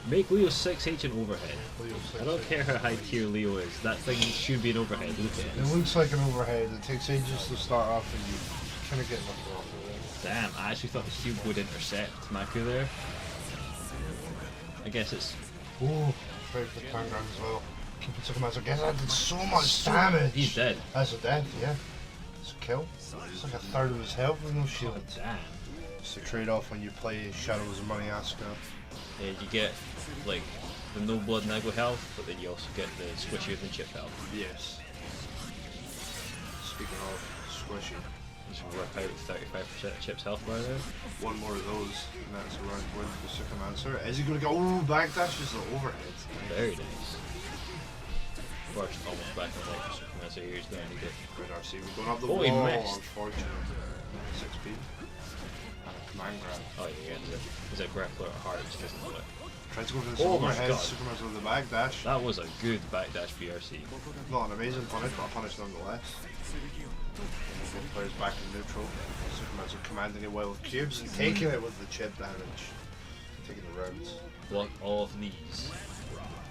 Make Leo 6H an overhead. Cleo 6H. I don't care how high tier Leo is, that thing should be an overhead, look at It it. looks like an overhead, it takes ages to start off and you kind of get nothing off of it. Damn, I actually thought the cube would intercept Maku there. I guess it's... Oh, right for the command ground as well. Keep it Sukumatsu again, that did so much damage! He's dead. That's a death, yeah. It's a kill. It's like a third of his health with no shield. Oh, damn. It's the trade-off when you play Shadows of Money Asuka. And you get, like, the no blood Nago health, but then you also get the squishy and chip health. Yes. Speaking of squishy, Just rip out 35% of Chip's health bar there. one more of those, and that's a round win for Sukumatsu. Is he going to go? Oh, backdashes the overhead. Very nice. First, almost back on like Superman, so here's going to need it. Good RC. We're going up the Oh, he wall, missed. unfortunately. 6 speed. And a command grab. Oh yeah, there's a grappler at heart, just doesn't do it. Tried to go for this Oh my overhead, God. Sukumatsu with the backdash. That was a good backdash BRC. Not an amazing punish, but a punish nonetheless. And both players back in neutral. Sukumatsu commanding it well with cubes and taking it with the chip damage. Taking the rounds. Block all of these.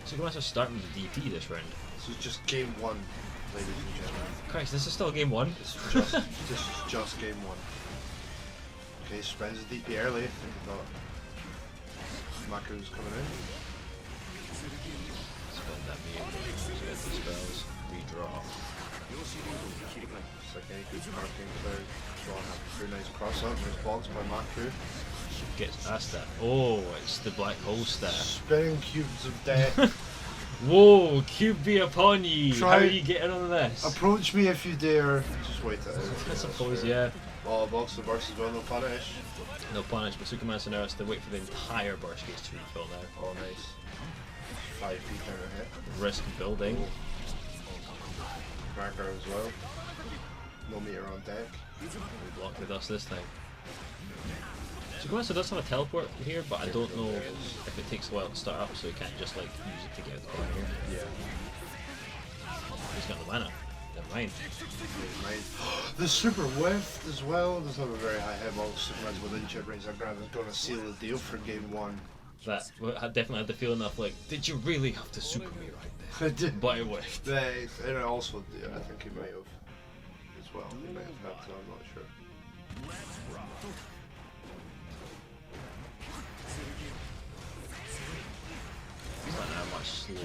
Superman's starting with the DP this round. This is just game 1, ladies and gentlemen. Christ, this is still game 1. This is just game 1. Okay, spends the DP early. I think he thought Maku's coming in. Spend that meter, get the spells, redraw. It's like any good parking player. Sean having a pretty nice cross up. Nice blocks by Maku. Gets asked that. Oh, it's the black hole staff. Spinning cubes of death. Whoa, cube be upon ye! Try- How are you getting on this? Approach me if you dare. Just wait it out. I suppose, yeah. Oh, box the burst as well, no punish. No punish, but Superman's now has to wait for the entire burst case to refill now. Oh, nice. 5 feet down a hit. Risk building. Cracker as well. No meter on deck. We block the dust this time. Superman does have a teleport here, but I don't know if it takes a while to start up, so he can't just like use it to get out the corner here. Yeah. He's got the mana. Never mind. The super whiffed as well. Does have a very high hit box. Superman's within chip range. That grab is going to seal the deal for game 1. That I definitely had the feeling of like, did you really have to super me right there? It did. But it whiffed. And it also, yeah, I think he might have as well. He might have had to, I'm not sure. It's not that much slower.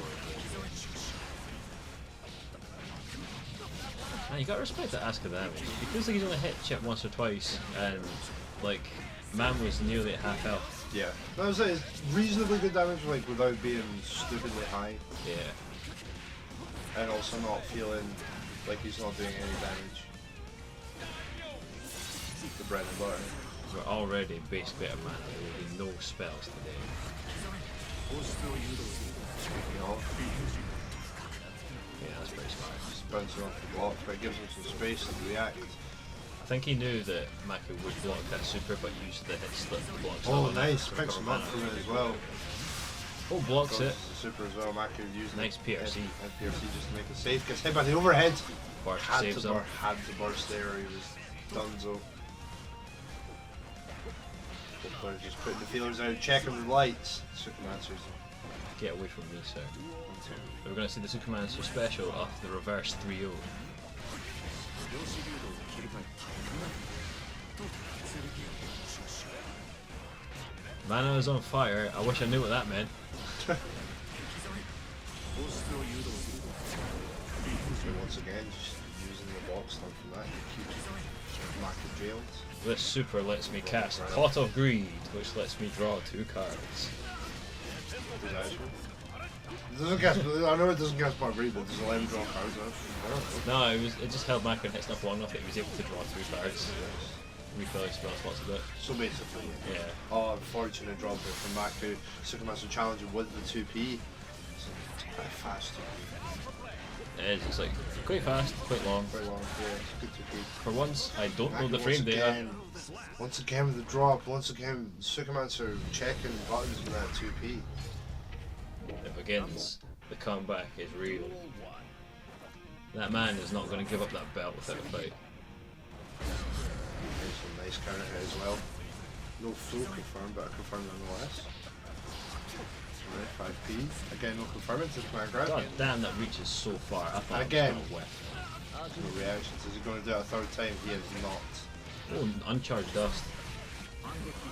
And you gotta respect that Asuka damage. Because like, he's only hit Chip once or twice, and like man was nearly at half health. Yeah. No, I was saying it's reasonably good damage, like without being stupidly high, Yeah. and also not feeling like he's not doing any damage. The bread and butter. We're already basically at a mana. There will be no spells today. You know, Yeah, that's pretty smart. just bouncing off the block, but it gives him some space to react. I think he knew that Mako would block that super, but used the hit slip to block. Oh, so nice. to Picks recover him up mana. from it as well. Oh, blocks Goes it. to super as well. Mako using Nice PRC. And PRC just to make a save. Gets hit by the overhead. Bart Had saves to, him. had to burst there, or he was donezo. Both players just putting the feelers out, checking the lights. Supermancers. Get away from me, sir. We're going to see the Supermancer special after the reverse 3-0. Mana is on fire. I wish I knew what that meant. So once again, just using the box stuff from that to keep Mako jailed. This super lets me cast Pot of Greed, which lets me draw 2 cards. It doesn't cast, I know it doesn't cast Part Greed, but there's 11 draw cards out. No, it just held Mako and hit stuff long enough that he was able to draw 2 cards. Refill his spell slots a bit. So basically, Yeah. oh, unfortunate drop there from Mako. Supermaster challenging with the 2P. It's quite fast 2P. It is, it's like quite fast, quite long. Very long, yeah, it's good 2P. For once, I don't know Mako the frame data. Once again with the drop, once again, Supermancer checking buttons with that 2P. It begins. The comeback is real. That man is not going to give up that belt without a fight. There's some nice counter hit as well. No full confirmed, but I confirmed nonetheless. Right, 5P. Again, no confirming to the grab. God damn, that reaches so far. I thought Again. it was going to whiff. No reactions. Is he going to do it a third time? He is not. Oh, uncharged dust.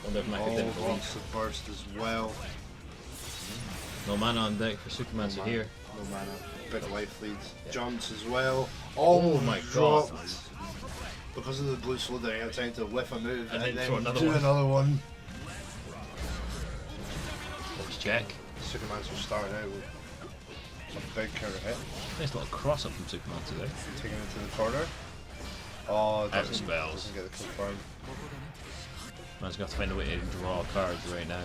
Wonder if Mako Oh, didn't believe. lots of burst as well. No mana on deck for Supermancer here. No mana. Bit of life lead. Yeah. Jumps as well. Oh my god. Dropped. Because of the blue slowdown, he had time to whiff a move And and then throw then another do one. another one. Let's check. Supermancer starting out with some big counter hit. Nice little cross up from Supermancer there. Taking it to the corner. Oh, Out of doesn't spells. get the confirm. Man's got to find a way to draw cards right now.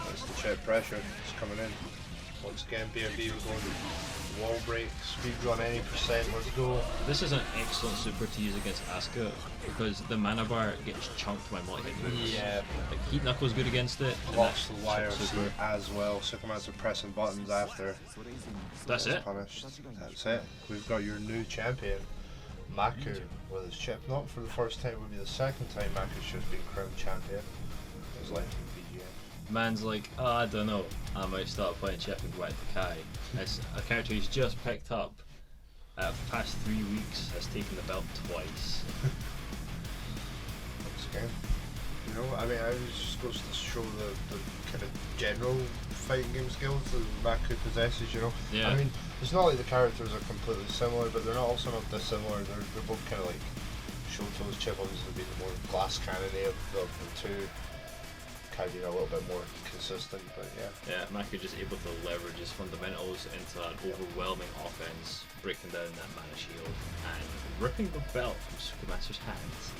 That's the chip pressure. It's coming in. Once again, BNB we're going to wall break, speed run any percent. Let's go. This is an excellent super to use against Asuka because the mana bar gets chunked by multi-hit moves. Yeah. Like Heat Knuckle's good against it. and Blocks that the wire super. as well. Supermancer pressing buttons after. That's it. Punished. That's it. We've got your new champion, Mako, with his chip. Not for the first time, it would be the second time Mako's just been crowned champion. His life in PGM. Man's like, oh, I don't know, I might start playing Chip and go back to Kai. It's a character he's just picked up. For the past 3 weeks, has taken the belt twice. Once again. You know, I mean, I was just supposed to show the kind of general fighting game skills that Mako possesses, you know? Yeah. I mean, it's not like the characters are completely similar, but they're not also not dissimilar. They're both kind of like Shoto's chip obviously being the more glass cannon of the two. Kai being a little bit more consistent, but yeah. Yeah, Mako just able to leverage his fundamentals into an overwhelming offense, breaking down that mana shield, and ripping the belt from Supermaster's hands.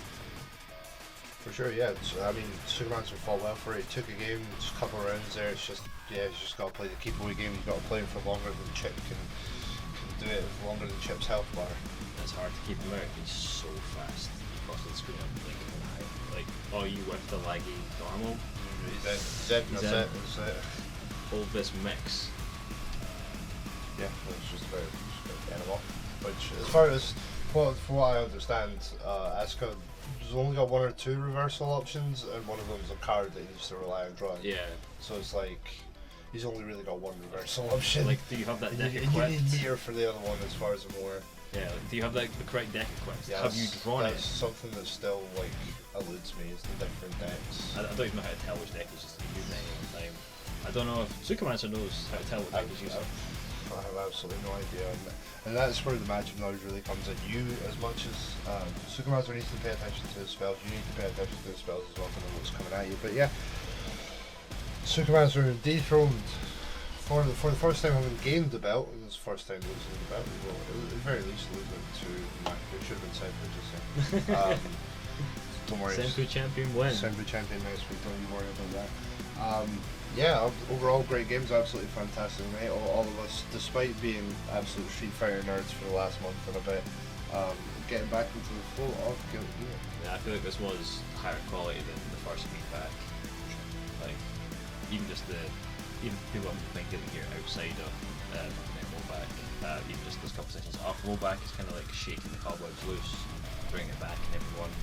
For sure, yeah. I mean, Supermancer fought well for it. He took a game, just a couple of rounds there. It's just, yeah, he's just got to play the keep away game. He's got to play it for longer than Chip can do it, longer than Chip's health bar. It's hard to keep him out. He's so fast across the screen. Like, oh, you whipped the laggy normal. Zed, He's that's in. it. That's it. Hold this mix. Yeah, it's just about getting him off. Which, as far as from what I understand, Asuka has only got 1 or 2 reversal options, and one of them is a card that he needs to rely on drawing. Yeah. So it's like he's only really got 1 reversal option. Like, do you have that and deck you equipped? need meter for the other one as far as I'm aware. Yeah, like, do you have the correct deck equipped? Yeah, Have you drawn that's it? something that still like eludes me is the different decks. I don't even know how to tell which deck he's just using at any one time. I don't know if Supermancer knows how to tell what deck he's using. I have absolutely no idea, and that's where the magic knowledge really comes in. You, as much as Sukumaster needs to pay attention to his spells, you need to pay attention to his spells as well to know what's coming at you. But yeah, Sukumaster dethroned for the first time having gained the belt, and his first time losing the belt. Well, at the very least, losing it to Maku. It should have been Senpu, just saying. Don't worry. Senpu champion win. Senpu champion next week. Don't you worry about that. Yeah, overall great games, absolutely fantastic, mate. All of us, despite being absolute Street Fighter nerds for the last month and a bit, getting back into the flow of Guilty Gear. Yeah, I feel like this was higher quality than the first week back. Like, even people have been Guilty Gear outside of Rollback, even just those couple sessions off Rollback is kind of like shaking the cobwebs loose, bringing it back, and everyone.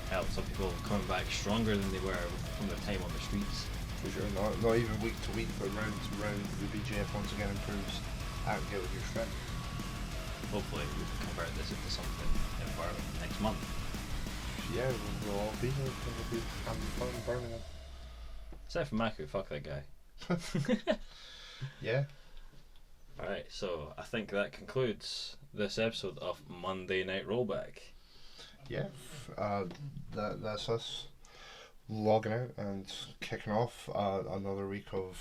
Hell, some people coming back stronger than they were from their time on the streets. For sure, not even week to week, but round to round, the BGF once again improves at Guilty Gear strength. Hopefully we can convert this into something for next month. Yeah, we'll all be here. We'll be having fun burning it. Except for Maku, fuck that guy. Yeah. Alright, so I think that concludes this episode of Monday Night Rollback. Yeah, that's us logging out and kicking off another week of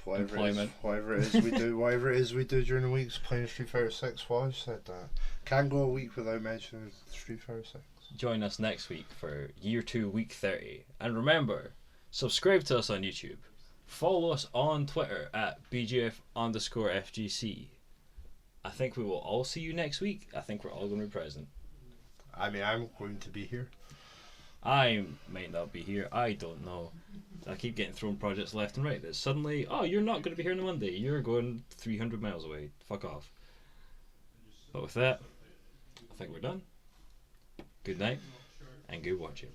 whatever it is we do during the weeks, playing Street Fighter 6. Well, I said that. Can't go a week without mentioning Street Fighter 6. Join us next week for Year 2, Week 30. And remember, subscribe to us on YouTube. Follow us on Twitter at BGF_FGC. I think we will all see you next week. I think we're all going to be present. I mean, I'm going to be here. I might not be here. I don't know. I keep getting thrown projects left and right that suddenly, oh, you're not going to be here on Monday. You're going 300 miles away. Fuck off. But with that, I think we're done. Good night and good watching.